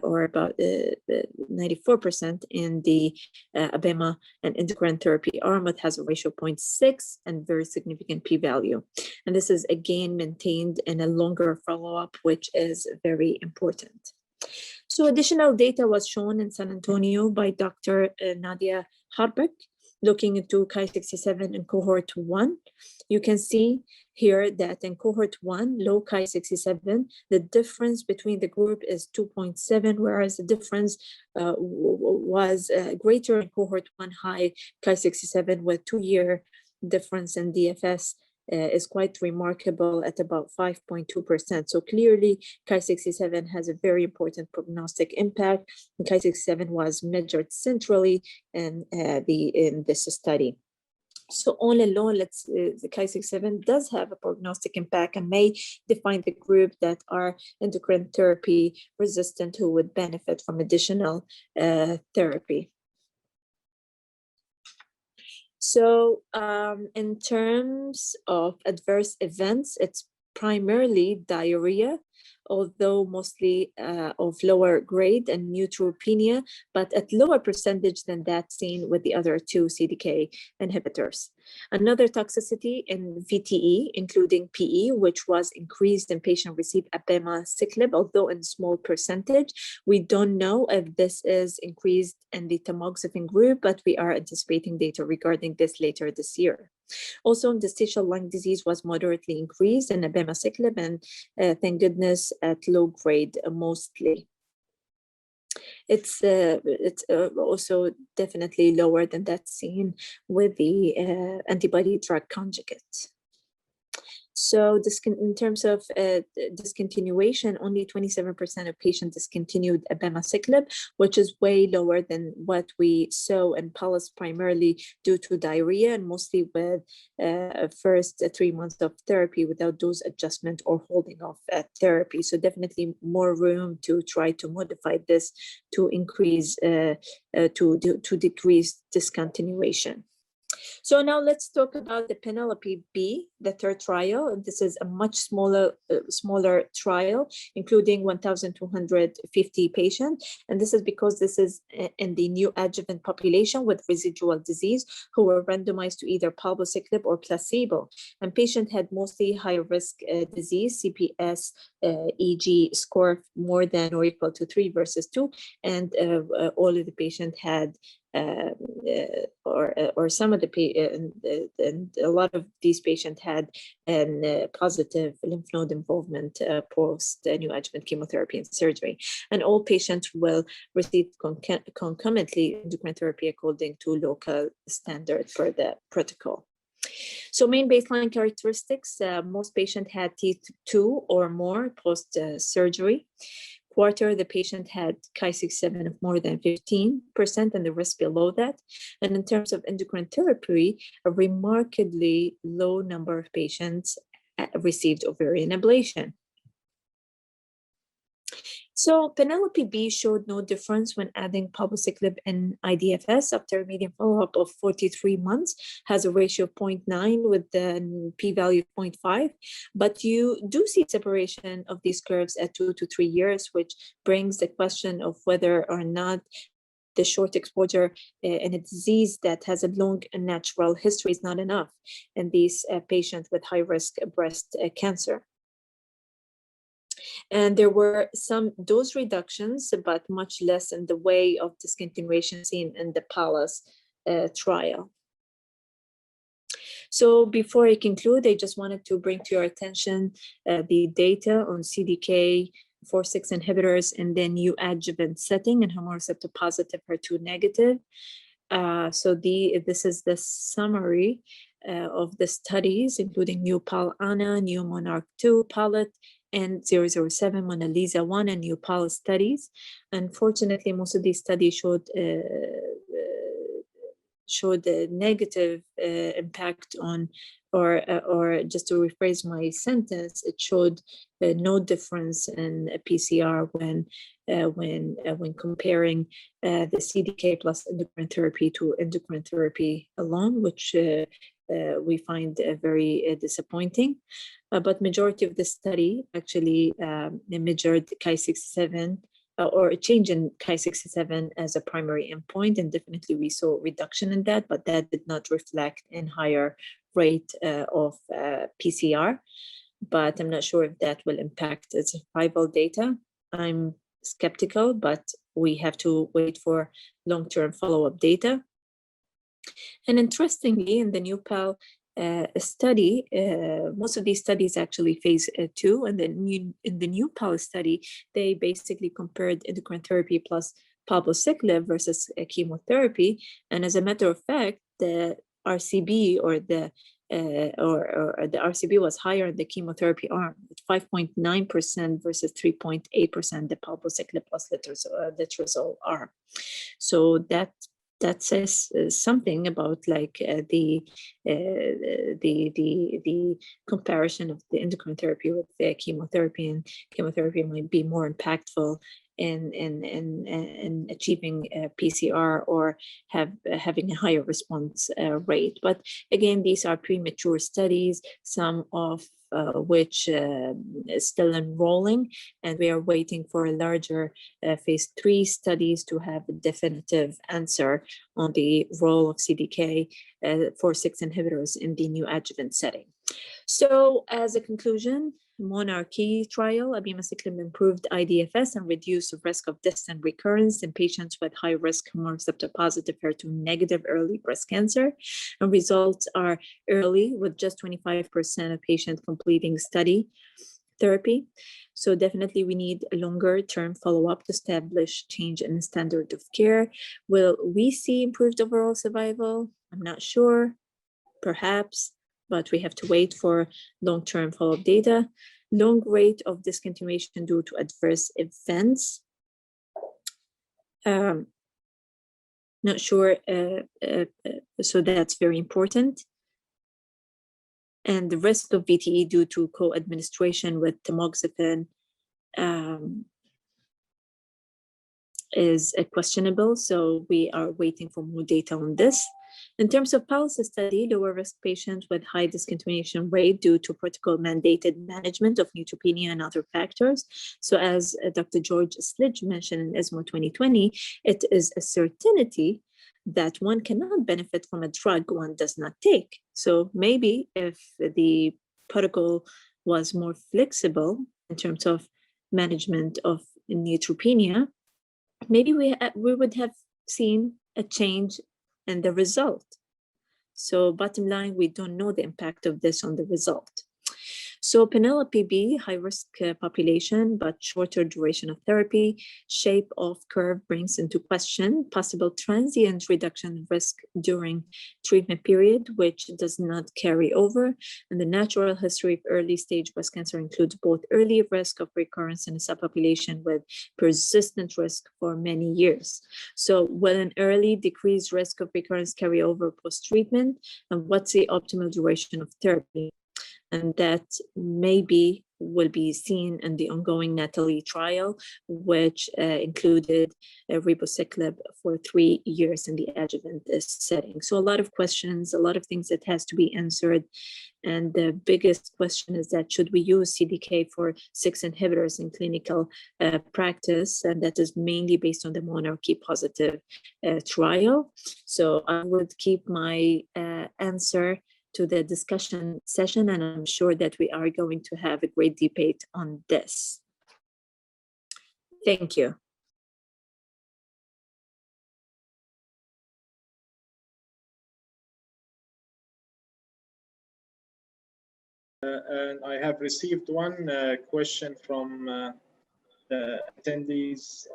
or about 94% in the abema and endocrine therapy arm, that has a ratio of 0.6 and very significant p-value. And this is again maintained in a longer follow-up, which is very important. So additional data was shown in San Antonio by Dr. Nadia Harbek, looking into Ki-67 in cohort 1. You can see here that in cohort 1, low Ki-67, the difference between the group is 2.7, whereas the difference was greater in cohort 1, high Ki-67, with 2-year difference in DFS is quite remarkable at about 5.2%. So clearly, Ki-67 has a very important prognostic impact. And Ki-67 was measured centrally in this study. So all alone, the Ki-67 does have a prognostic impact and may define the group that are endocrine therapy resistant who would benefit from additional therapy. So in terms of adverse events, it's primarily diarrhea, although mostly of lower grade, and neutropenia, but at lower percentage than that seen with the other two CDK inhibitors. Another toxicity in VTE, including PE, which was increased in patient received abemaciclib, although in small percentage. We don't know if this is increased in the tamoxifen group, but we are anticipating data regarding this later this year. Also, interstitial lung disease was moderately increased in abemaciclib, and thank goodness at low grade mostly. It's also definitely lower than that seen with the antibody drug conjugate. So in terms of discontinuation, only 27% of patients discontinued abemaciclib, which is way lower than what we saw in PALLAS, primarily due to diarrhea and mostly with first 3 months of therapy without dose adjustment or holding off therapy. So definitely more room to try to modify this to increase, to decrease discontinuation. So now let's talk about the Penelope B, the third trial. This is a much smaller trial, including 1,250 patients. And this is because this is in the neoadjuvant population with residual disease who were randomized to either palbociclib or placebo. And patient had mostly high-risk disease, CPS EG score more than or equal to 3 versus 2. And all of the patients had or some of the and a lot of these patients had positive lymph node involvement post neoadjuvant chemotherapy and surgery, and all patients will receive concomitantly endocrine therapy according to local standard for the protocol. So main baseline characteristics: most patients had T2 or more post surgery. quarter, the patient had Ki-67 of more than 15% and the rest below that. And in terms of endocrine therapy, a remarkably low number of patients received ovarian ablation. So Penelope B showed no difference when adding palbociclib and IDFS after a median follow-up of 43 months, has a ratio of 0.9 with the p-value of 0.5. But you do see separation of these curves at 2 to 3 years, which brings the question of whether or not the short exposure in a disease that has a long and natural history is not enough in these patients with high-risk breast cancer. And there were some dose reductions, but much less in the way of discontinuation seen in the PALLAS trial. So before I conclude, I just wanted to bring to your attention the data on CDK4/6 inhibitors in the neoadjuvant setting in hormone receptor positive, HER2 negative. So this is the summary of the studies, including NeoPAL-ANA, NeoMonarch-2, PALET, and 007 Mona Lisa 1 and NeoPAL studies. Unfortunately, most of these studies showed a negative impact on, or just to rephrase my sentence, it showed no difference in PCR when comparing the CDK plus endocrine therapy to endocrine therapy alone, which we find very disappointing. But majority of the study actually measured Ki-67 or a change in Ki-67 as a primary endpoint, and definitely we saw reduction in that, but that did not reflect in higher rate of PCR. But I'm not sure if that will impact the survival data. I'm skeptical, but we have to wait for long-term follow-up data. And interestingly, in the NeoPAL study, most of these studies actually phase 2, and then in the NeoPAL study, they basically compared endocrine therapy plus palbociclib versus chemotherapy. And as a matter of fact, the RCB or the RCB was higher in the chemotherapy arm, at 5.9% versus 3.8% the palbociclib plus letrozole arm. So that says something about like the comparison of the endocrine therapy with the chemotherapy, and chemotherapy might be more impactful in achieving PCR or having a higher response rate. But again, these are premature studies, some of which is still enrolling, and we are waiting for a larger phase 3 studies to have a definitive answer on the role of CDK4/6 inhibitors in the neoadjuvant setting. So as a conclusion, Monarchy trial, abemaciclib improved IDFS and reduced the risk of distant recurrence in patients with high-risk hormone receptor positive, HER2 negative early breast cancer. And results are early, with just 25% of patients completing study therapy. So definitely we need a longer-term follow-up to establish change in the standard of care. Will we see improved overall survival? I'm not sure, perhaps, but we have to wait for long-term follow-up data. Long rate of discontinuation due to adverse events. Not sure, so that's very important. And the risk of VTE due to co-administration with tamoxifen is questionable, so we are waiting for more data on this. In terms of PALS study, lower risk patients with high discontinuation rate due to protocol mandated management of neutropenia and other factors. So as Dr. George Slidge mentioned in ESMO 2020, it is a certainty that one cannot benefit from a drug one does not take. So maybe if the protocol was more flexible in terms of management of neutropenia, maybe we would have seen a change in the result. So bottom line, we don't know the impact of this on the result. So Penelope B, high-risk population, but shorter duration of therapy. Shape of curve brings into question possible transient reduction of risk during treatment period, which does not carry over. And the natural history of early stage breast cancer includes both early risk of recurrence in a subpopulation with persistent risk for many years. So will an early decreased risk of recurrence carry over post-treatment? And what's the optimal duration of therapy? And that maybe will be seen in the ongoing Natalie trial, which included ribociclib for 3 years in the adjuvant setting. So a lot of questions, a lot of things that has to be answered. And the biggest question is that should we use CDK4/6 inhibitors in clinical practice? And that is mainly based on the Monarchy positive trial. So I would keep my answer to the discussion session, and I'm sure that we are going to have a great debate on this. Thank you. And I have received one question from the attendees.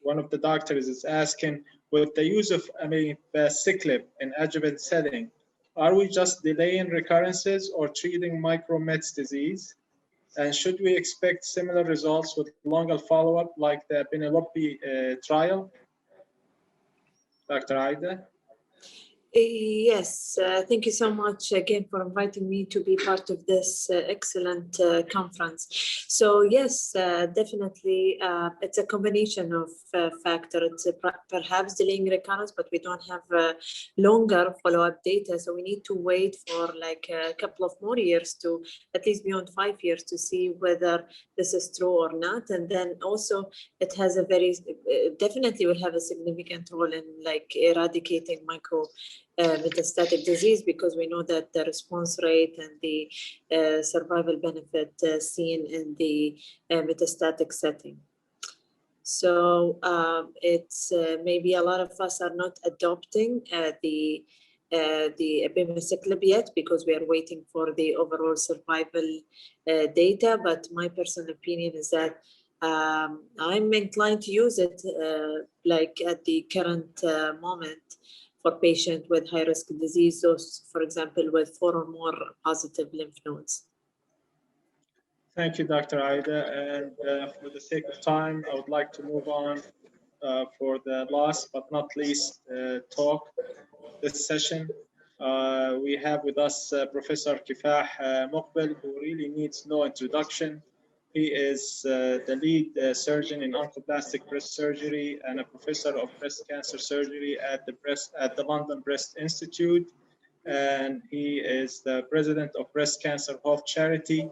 One of the doctors is asking, with the use of abemaciclib in adjuvant setting, are we just delaying recurrences or treating micromets disease? And should we expect similar results with longer follow-up like the Penelope trial? Dr. Aida? Yes, thank you so much again for inviting me to be part of this excellent conference. So yes, definitely, it's a combination of factors. It's perhaps delaying recurrence, but we don't have longer follow-up data. So we need to wait for like a couple of more years, to at least beyond 5 years, to see whether this is true or not. And then also it has a very, definitely will have a significant role in like eradicating metastatic disease, because we know that the response rate and the survival benefit seen in the metastatic setting. So it's maybe a lot of us are not adopting the abemaciclib yet, because we are waiting for the overall survival data. But my personal opinion is that I'm inclined to use it like at the current moment for patients with high-risk disease, those, for example, with 4 or more positive lymph nodes. Thank you, Dr. Aida. And for the sake of time, I would like to move on for the last but not least talk this session. We have with us Professor Kifah Muqbil, who really needs no introduction. He is the lead surgeon in oncoplastic breast surgery and a professor of breast cancer surgery at the London Breast Institute. And he is the president of Breast Cancer Health Charity.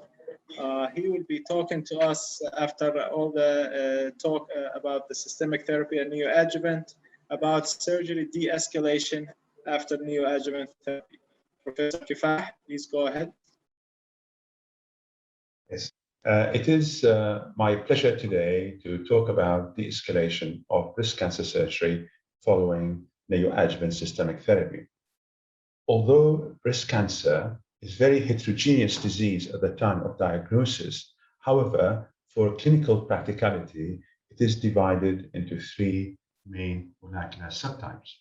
He will be talking to us after all the talk about the systemic therapy and neoadjuvant, about surgery de-escalation after neoadjuvant therapy. Professor Kifah, please go ahead. Yes, it is my pleasure today to talk about the escalation of breast cancer surgery following neoadjuvant systemic therapy. Although breast cancer is a very heterogeneous disease at the time of diagnosis, however, for clinical practicality, it is divided into 3 main molecular subtypes.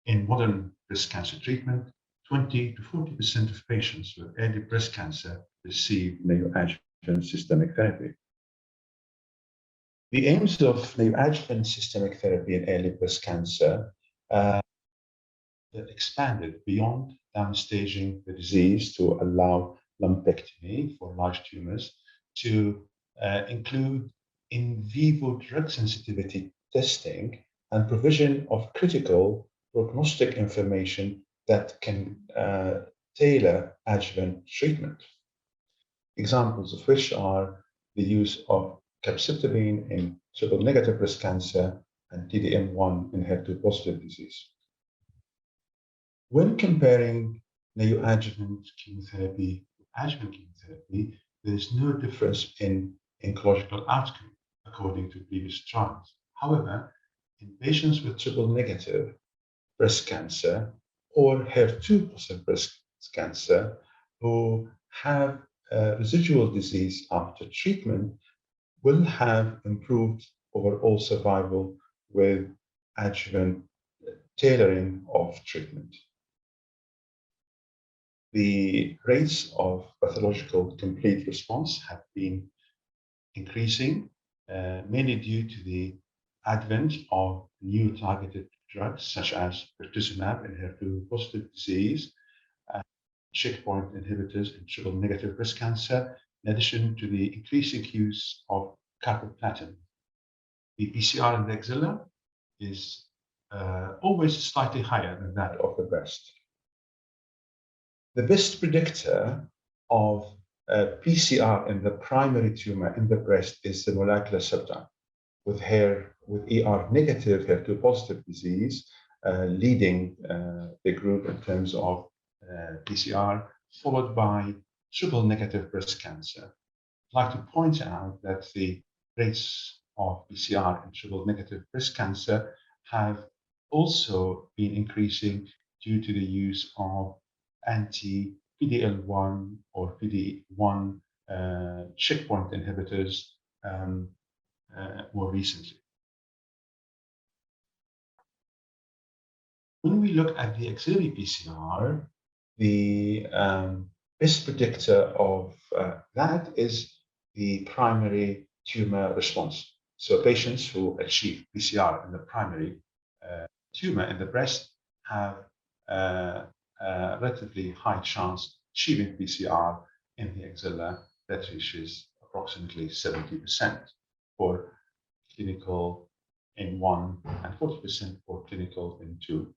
In modern breast cancer treatment, 20 to 40% of patients with early breast cancer receive neoadjuvant systemic therapy. The aims of neoadjuvant systemic therapy in early breast cancer that expanded beyond downstaging the disease to allow lumpectomy for large tumors, to include in vivo drug sensitivity testing and provision of critical prognostic information that can tailor adjuvant treatment. Examples of which are the use of capecitabine in triple-negative breast cancer and TDM1 in HER2-positive disease. When comparing neoadjuvant chemotherapy to adjuvant chemotherapy, there is no difference in oncological outcome according to previous trials. However, in patients with triple-negative breast cancer or HER2-positive breast cancer who have residual disease after treatment will have improved overall survival with adjuvant tailoring of treatment. The rates of pathological complete response have been increasing, mainly due to the advent of new targeted drugs such as pertuzumab in HER2-positive disease, checkpoint inhibitors in triple-negative breast cancer, in addition to the increasing use of carboplatin. The PCR in the axilla is always slightly higher than that of the breast. The best predictor of PCR in the primary tumor in the breast is the molecular subtype, with ER-negative HER2-positive disease leading the group in terms of PCR, followed by triple-negative breast cancer. I'd like to point out that the rates of PCR in triple-negative breast cancer have also been increasing due to the use of anti-PD-L1 or PD-1 checkpoint inhibitors more recently. When we look at the axillary PCR, the best predictor of that is the primary tumor response. So patients who achieve PCR in the primary tumor in the breast have a relatively high chance achieving PCR in the axilla that reaches approximately 70% for clinical in 1 and 40% for clinical in 2.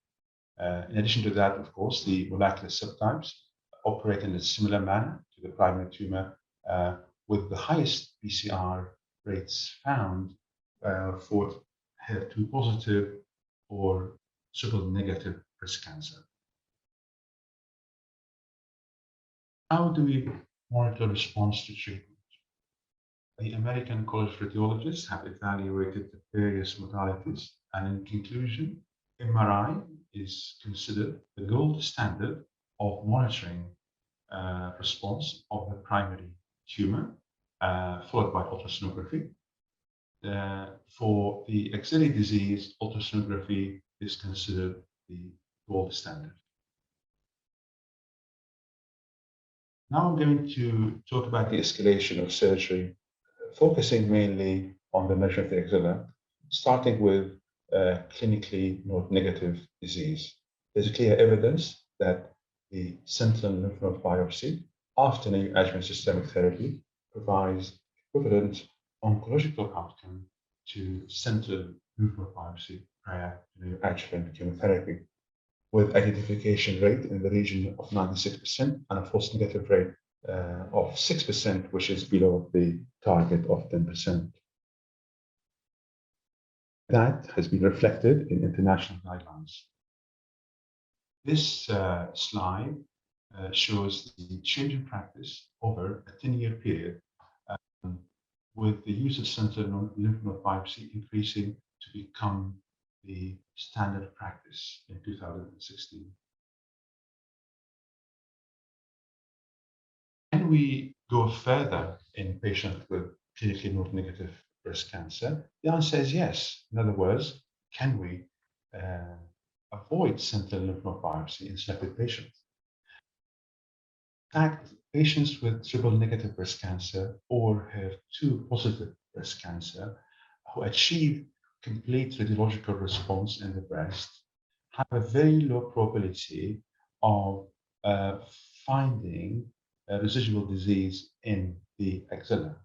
In addition to that, of course, the molecular subtypes operate in a similar manner to the primary tumor, with the highest PCR rates found for HER2 positive or triple negative breast cancer. How do we monitor response to treatment? The American College of Radiologists have evaluated the various modalities, and in conclusion, MRI is considered the gold standard of monitoring response of the primary tumor, followed by ultrasonography. For the axillary disease, ultrasonography is considered the gold standard. Now I'm going to talk about the escalation of surgery, focusing mainly on the measure of the axilla, starting with clinically node-negative disease. There's clear evidence that the sentinel lymph node biopsy after neoadjuvant systemic therapy provides equivalent oncological outcome to sentinel lymph node biopsy prior to neoadjuvant chemotherapy, with identification rate in the region of 96% and a false negative rate of 6%, which is below the target of 10%. That has been reflected in international guidelines. This slide shows the change in practice over a 10-year period, with the use of sentinel lymph node biopsy increasing to become the standard practice in 2016. Can we go further in patients with clinically node-negative breast cancer? The answer is yes. In other words, can we avoid sentinel lymph node biopsy in selected patients? In fact, patients with triple-negative breast cancer or HER2 positive breast cancer who achieve complete radiological response in the breast have a very low probability of finding residual disease in the axilla.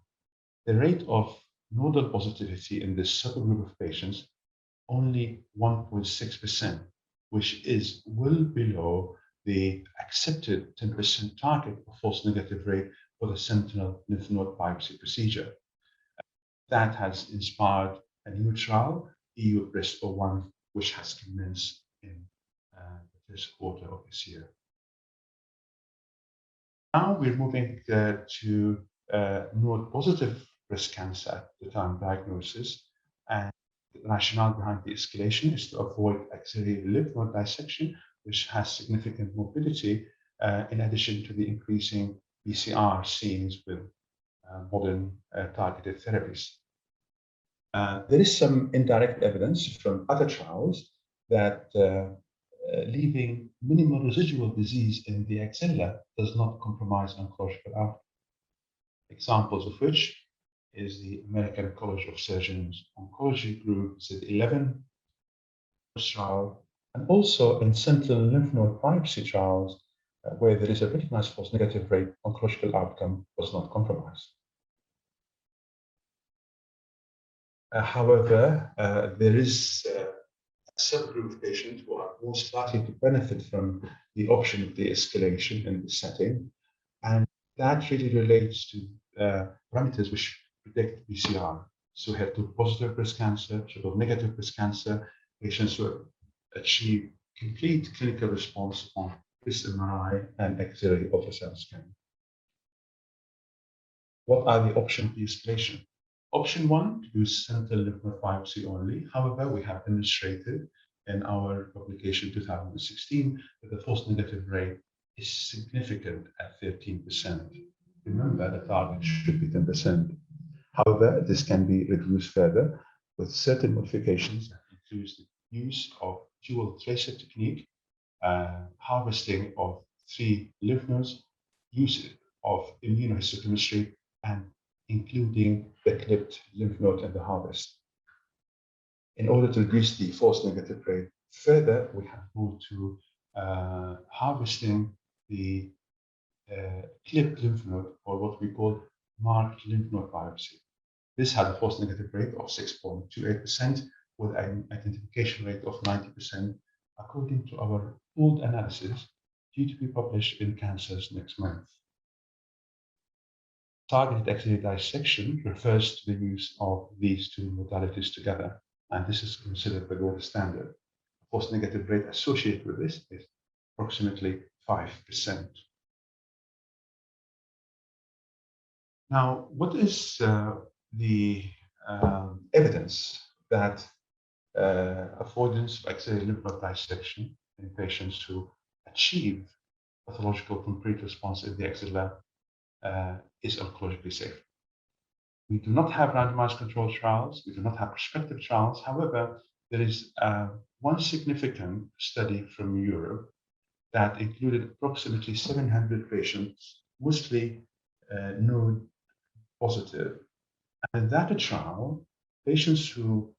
The rate of nodal positivity in this subgroup of patients only 1.6%, which is well below the accepted 10% target of false negative rate for the sentinel lymph node biopsy procedure. That has inspired a new trial, EU Breast 01, which has commenced in the first quarter of this year. Now we're moving to node-positive breast cancer at the time of diagnosis, and the rationale behind the escalation is to avoid axillary lymph node dissection, which has significant morbidity in addition to the increasing BCR seen with modern targeted therapies. There is some indirect evidence from other trials that leaving minimal residual disease in the axilla does not compromise oncological outcome. Examples of which is the American College of Surgeons Oncology Group Z11 trial, and also in sentinel lymph node biopsy trials where there is a recognized false negative rate, oncological outcome was not compromised. However, there is a subgroup of patients who are most likely to benefit from the option of the escalation in this setting, and that really relates to parameters which predict BCR. So HER2 positive breast cancer, triple negative breast cancer, patients who achieve complete clinical response on Breast Mri and axillary ultrasound scan. What are the options of the escalation? Option 1, to use sentinel lymph node biopsy only. However, we have demonstrated in our publication 2016 that the false negative rate is significant at 13%. Remember, the target should be 10%. However, this can be reduced further with certain modifications that includes the use of dual tracer technique, harvesting of 3 lymph nodes, use of immunohistochemistry, and including the clipped lymph node in the harvest. In order to reduce the false negative rate further, we have moved to harvesting the clipped lymph node, or what we call marked lymph node biopsy. This had a false negative rate of 6.28% with an identification rate of 90% according to our pooled analysis due to be published in Cancers next month. Targeted axillary dissection refers to the use of these two modalities together, and this is considered the gold standard. The false negative rate associated with this is approximately 5%. Now, what is the evidence that avoidance of axillary lymph node dissection in patients who achieve pathological complete response in the axilla is oncologically safe? We do not have randomized controlled trials. We do not have prospective trials. However, there is one significant study from Europe that included approximately 700 patients, mostly node positive. And in that trial, patients who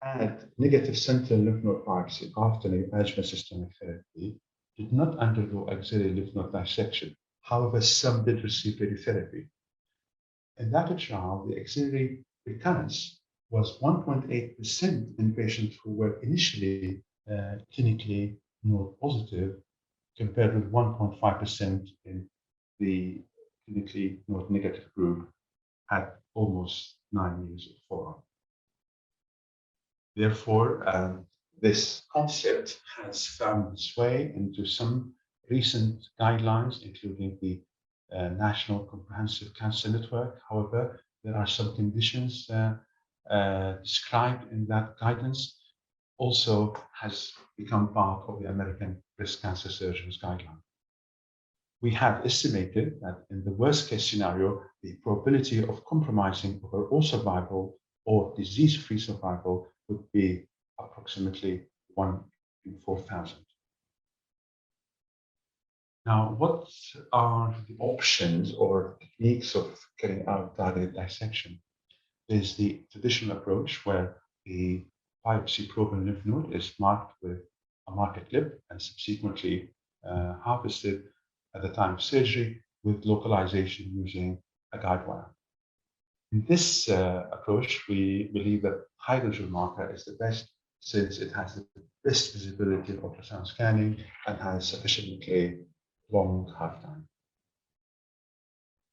had negative sentinel lymph node biopsy after neoadjuvant systemic therapy did not undergo axillary lymph node dissection. However, some did receive radiotherapy. In that trial, the axillary recurrence was 1.8% in patients who were initially clinically node positive, compared with 1.5% in the clinically node negative group at almost 9 years of follow-up. Therefore, this concept has found its way into some recent guidelines, including the National Comprehensive Cancer Network. However, there are some conditions described in that guidance, also has become part of the American Breast Cancer Surgeons Guideline. We have estimated that in the worst case scenario, the probability of compromising overall survival or disease-free survival would be approximately 1 in 4,000. Now, what are the options or techniques of carrying out targeted dissection? There's the traditional approach where the biopsy proven lymph node is marked with a marker clip and subsequently harvested at the time of surgery with localization using a guide wire. In this approach, we believe that hydrogel marker is the best since it has the best visibility of ultrasound scanning and has sufficiently long half-time.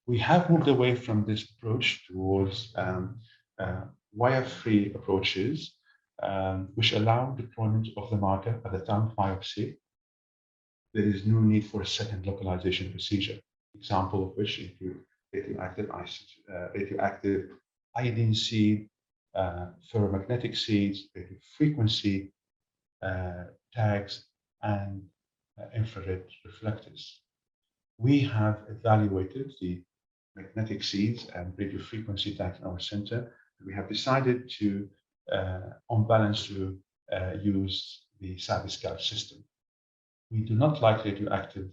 We have moved away from this approach towards wire-free approaches, which allow deployment of the marker at the time of biopsy. There is no need for a second localization procedure, example of which include radioactive iodine seed, ferromagnetic seeds, radiofrequency tags, and infrared reflectors. we have evaluated the magnetic seeds and radiofrequency data in our center. We have decided to, on balance, to use the SAVI-SCALP system. We do not like radioactive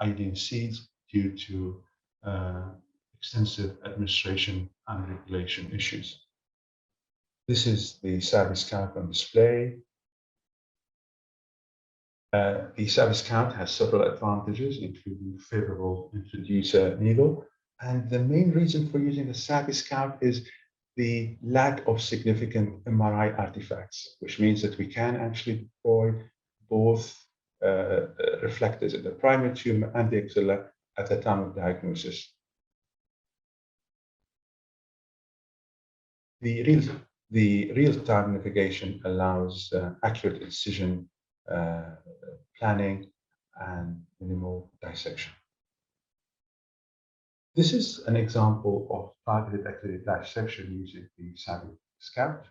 iodine seeds due to extensive administration and regulation issues. This is the SAVI-SCALP on display. The SAVI-SCALP has several advantages, including favorable introducer needle. And the main reason for using the SAVI-SCALP is the lack of significant MRI artifacts, which means that we can actually deploy both reflectors in the primary tumor and the axilla at the time of diagnosis. The real-time navigation allows accurate incision planning and minimal dissection. This is an example of targeted axillary dissection using the SAVI-SCALP.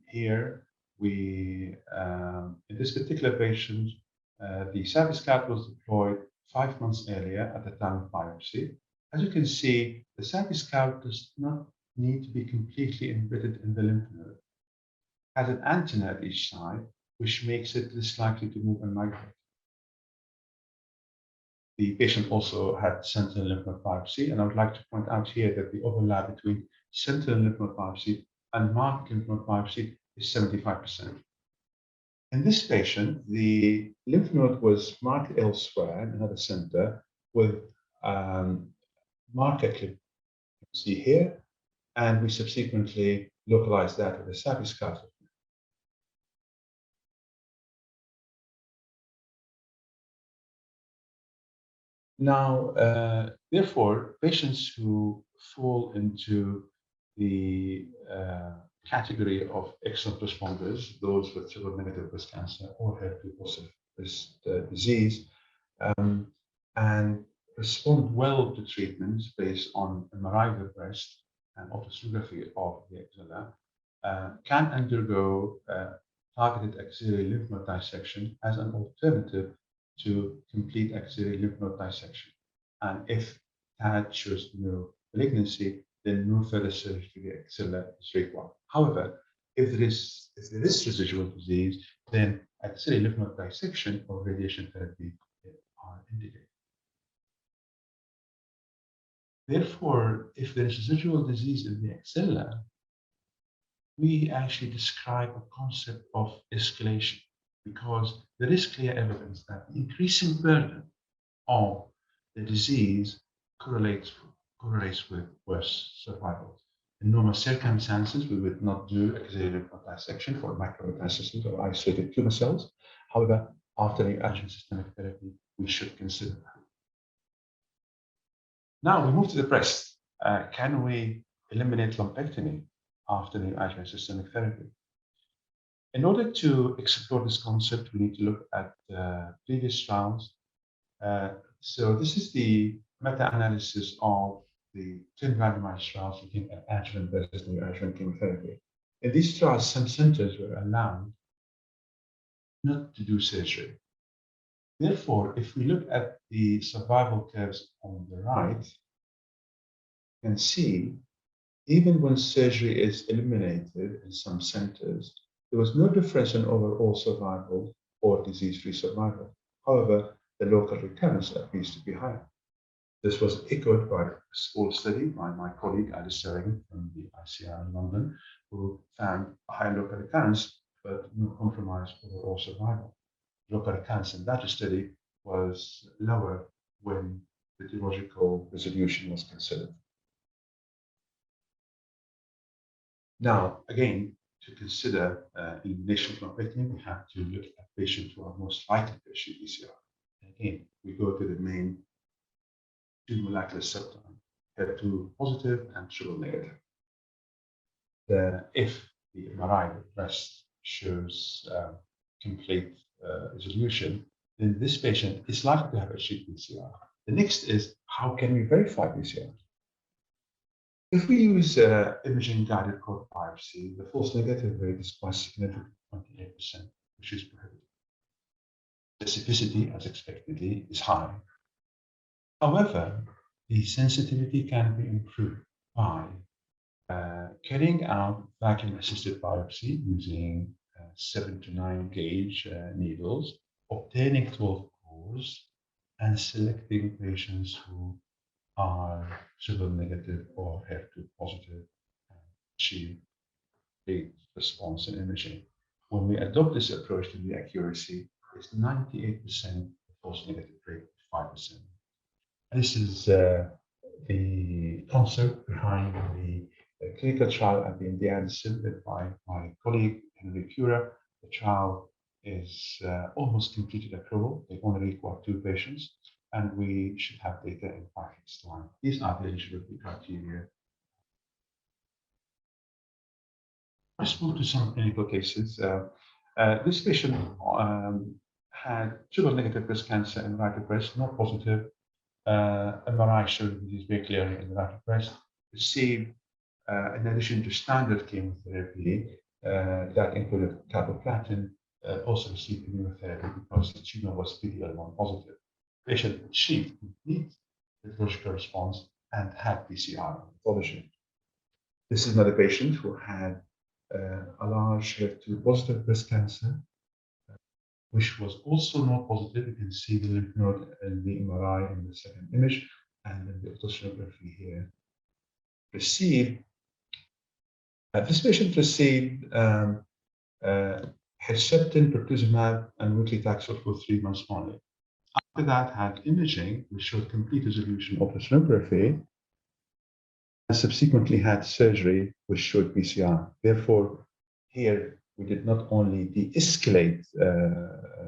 Here, in this particular patient, the SAVI-SCALP was deployed 5 months earlier at the time of biopsy. As you can see, the SAVI-SCALP does not need to be completely embedded in the lymph node. It has an antenna at each side, which makes it less likely to move and migrate. The patient also had sentinel lymph node biopsy, and I would like to point out here that the overlap between sentinel lymph node biopsy and marked lymph node biopsy is 75%. In this patient, the lymph node was marked elsewhere in another center with marker clip, you can see here, and we subsequently localized that with a SAVI-SCALP. Now, therefore, patients who fall into the category of excellent responders, those with triple-negative breast cancer or HER2-positive breast disease, and respond well to treatments based on MRI of the breast and ultrasonography of the axilla, can undergo targeted axillary lymph node dissection as an alternative to complete axillary lymph node dissection. And if that shows no malignancy, then no further surgery to the axilla is required. However, if there is residual disease, then axillary lymph node dissection or radiation therapy are indicated. Therefore, if there is residual disease in the axilla, we actually describe a concept of escalation, because there is clear evidence that the increasing burden of the disease correlates with worse survival. In normal circumstances, we would not do axillary lymph node dissection for micrometastases or isolated tumor cells. However, after the adjuvant systemic therapy, we should consider that. Now we move to the breast. Can we eliminate lumpectomy after the adjuvant systemic therapy? In order to explore this concept, we need to look at previous trials. So this is the meta-analysis of the 10 randomized trials looking at adjuvant versus neoadjuvant chemotherapy. In these trials, some centers were allowed not to do surgery. Therefore, if we look at the survival curves on the right, you can see even when surgery is eliminated in some centers, there was no difference in overall survival or disease-free survival. However, the local recurrence appears to be higher. This was echoed by a small study by my colleague Alice Serring from the ICR in London, who found a high local recurrence but no compromise overall survival. Local recurrence in that study was lower when the radiological resolution was considered. Now, again, to consider elimination of lumpectomy, we have to look at patients who are most likely to achieve BCR. Again, we go to the main two molecular subtypes, HER2 positive and triple negative. If the MRI of the breast shows complete resolution, then this patient is likely to have achieved BCR. The next is, how can we verify BCR? If we use imaging-guided cord biopsy, the false negative rate is quite significant, 28%, which is prohibited. Specificity, as expectedly, is high. However, the sensitivity can be improved by carrying out vacuum-assisted biopsy using 7 to 9 gauge needles, obtaining 12 cores, and selecting patients who are triple negative or HER2 positive and achieve a response in imaging. When we adopt this approach, to the accuracy is 98%, false negative rate 5%. This is the concept behind the clinical trial at the Indiana led by my colleague Henry Cura. The trial is almost completed accrual. They only require 2 patients, and we should have data in 5 weeks' time. These are the eligibility criteria. Let's move to some clinical cases. This patient had triple negative breast cancer in the right breast, not positive. MRI showed disease very clearly in the right breast. Received, in addition to standard chemotherapy that included carboplatin, also received immunotherapy because the tumor was PD-L1 positive. Patient achieved complete radiological response and had PCR pathology. This is another patient who had a large HER2 positive breast cancer, which was also not positive. You can see the lymph node in the MRI in the second image, and then the ultrasonography here. This patient received Herceptin, pertuzumab, and nukleotaxel for 3 months only. After that, had imaging, which showed complete resolution of ultrasonography, and subsequently had surgery, which showed PCR. Therefore, here we did not only de-escalate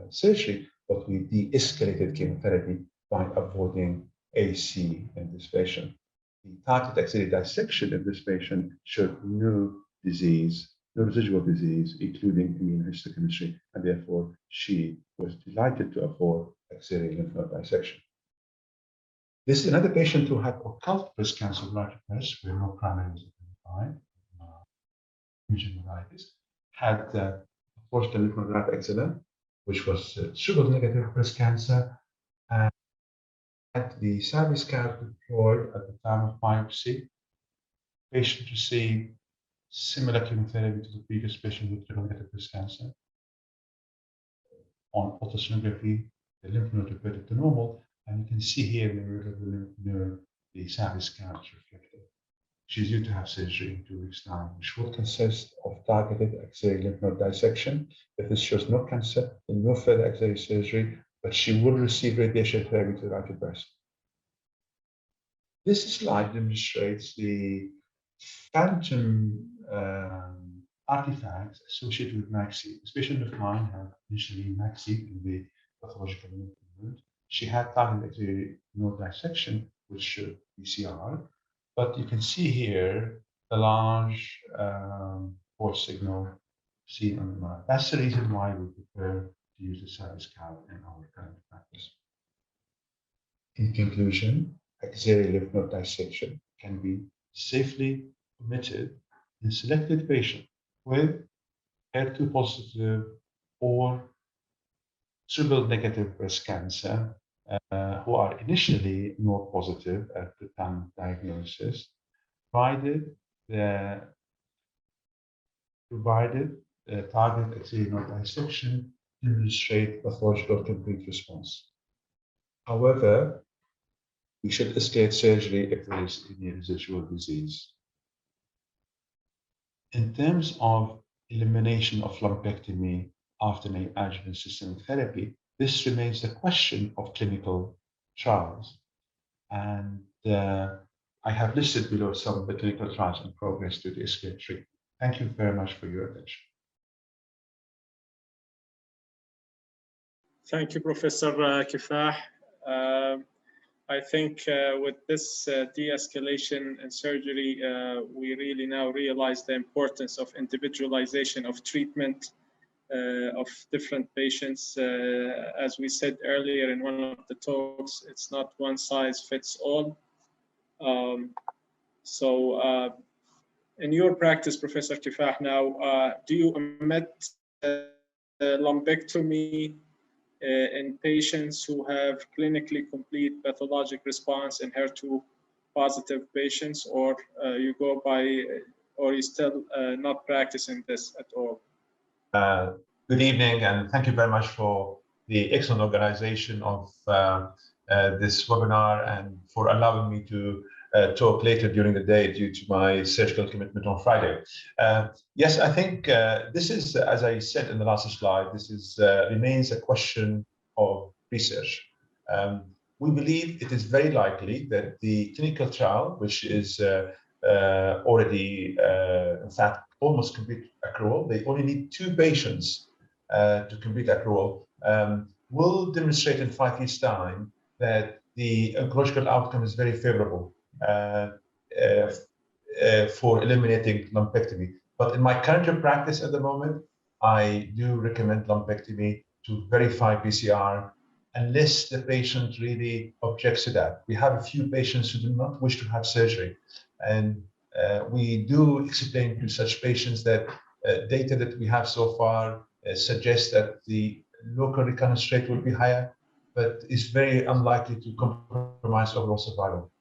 surgery, but we de-escalated chemotherapy by avoiding AC in this patient. The target axillary dissection in this patient showed no disease, no residual disease, including immunohistochemistry, and therefore she was delighted to avoid axillary lymph node dissection. This is another patient who had occult breast cancer of right breast, where no primary was identified, had unfortunately lymph node right axilla, which was triple negative breast cancer, and had the salvage scar deployed at the time of biopsy. Patient received similar chemotherapy to the previous patient with triple negative breast cancer. On ultrasonography, the lymph node reverted to normal, and you can see here in the middle of the lymph node, the salvage scar is reflected. She's due to have surgery in 2 weeks' time, which will consist of targeted axillary lymph node dissection. If this shows no cancer, then no further axillary surgery, but she will receive radiation therapy to the right breast. This slide demonstrates the phantom artifacts associated with MAXI. This patient of mine had initially MAXI in the pathological lymph node. She had targeted axillary node dissection, which showed PCR. But you can see here the large force signal seen on the MRI. That's the reason why we prefer to use the salvage scar in our current practice. In conclusion, axillary lymph node dissection can be safely omitted in selected patients with HER2 positive or triple negative breast cancer who are initially not positive at the time of diagnosis, provided the target axillary node dissection demonstrate pathological complete response. However, we should escalate surgery if there is any residual disease. In terms of elimination of lumpectomy after neoadjuvant systemic therapy, this remains the question of clinical trials. And I have listed below some of the clinical trials in progress to the escalate treatment. Thank you very much for your attention. Thank you, Professor Kifah. I think with this de-escalation in surgery, we really now realize the importance of individualization of treatment of different patients. As we said earlier in one of the talks, it's not one size fits all. In your practice, Professor Kifah, now, do you omit lumpectomy in patients who have clinically complete pathologic response in HER2 positive patients, or you go by, or you still not practicing this at all? Good evening, and thank you very much for the excellent organization of this webinar and for allowing me to talk later during the day due to my surgical commitment on Friday. Yes, I think this is, as I said in the last slide, this is remains a question of research. We believe it is very likely that the clinical trial, which is already, in fact, almost complete accrual, they only need 2 patients to complete accrual, will demonstrate in 5 years' time that the oncological outcome is very favorable for eliminating lumpectomy. But in my current practice at the moment, I do recommend lumpectomy to verify PCR unless the patient really objects to that. We have a few patients who do not wish to have surgery. And we do explain to such patients that data that we have so far suggests that the local recurrence rate will be higher, but it's very unlikely to compromise overall survival.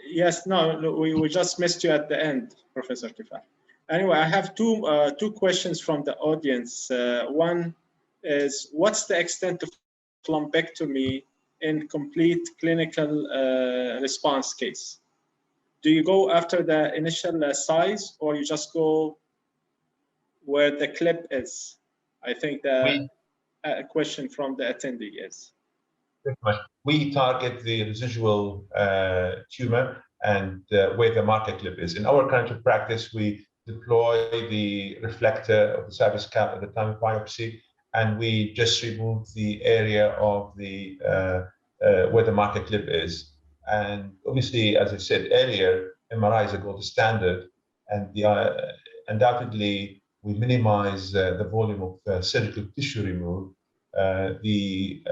Yes, no, we just missed you at the end, Professor Kifah. Anyway, I have two questions from the audience. One is, what's the extent of lumpectomy in complete clinical response case? Do you go after the initial size, or you just go where the clip is? I think the question from the attendee is. We target the residual tumor and where the marker clip is. In our current practice, we deploy the reflector of the surface cap at the time of biopsy, and we just remove the area of the where the marker clip is. And obviously, as I said earlier, MRI is a gold standard, and undoubtedly we minimize the volume of surgical tissue removed. The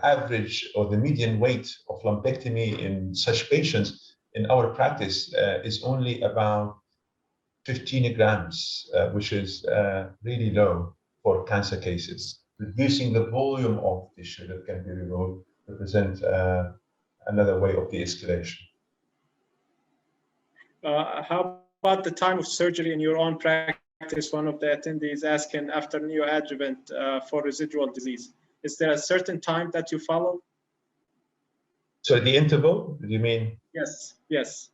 average or the median weight of lumpectomy in such patients in our practice is only about 15 grams, which is really low for cancer cases. Reducing the volume of tissue that can be removed represents another way of de-escalation. How about the time of surgery in your own practice? One of the attendees asking after neoadjuvant for residual disease. Is there a certain time that you follow? So the interval, do you mean? Yes, yes.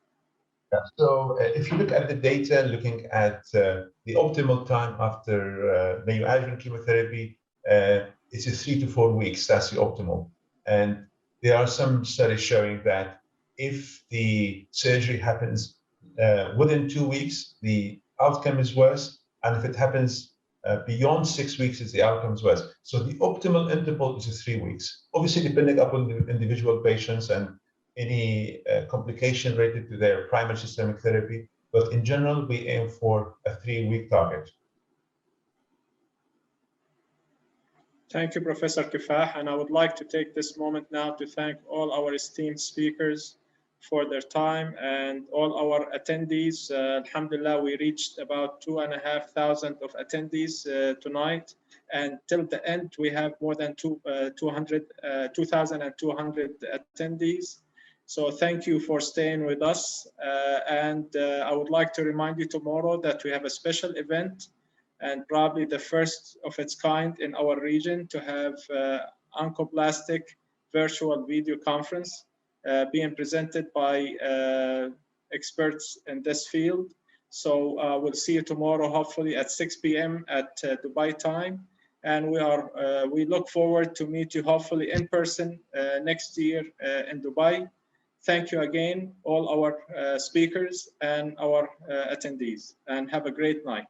Yeah. So if you look at the data, looking at the optimal time after neoadjuvant chemotherapy, it's a 3 to 4 weeks. That's the optimal. And there are some studies showing that if the surgery happens within 2 weeks, the outcome is worse. And if it happens beyond 6 weeks, the outcome is worse. So the optimal interval is 3 weeks. Obviously, depending upon the individual patients and any complication related to their primary systemic therapy. But in general, we aim for a 3-week target. Thank you, Professor Kifah. And I would like to take this moment now to thank all our esteemed speakers for their time and all our attendees. Alhamdulillah, we reached about 2,500 of attendees tonight. And till the end, we have more than 2,200 attendees. So thank you for staying with us. And I would like to remind you tomorrow that we have a special event, and probably the first of its kind in our region, to have oncoplastic virtual video conference being presented by experts in this field. So we'll see you tomorrow, hopefully at 6 p.m. at Dubai time. And we look forward to meet you hopefully in person next year in Dubai. Thank you again, all our speakers and our attendees, and have a great night.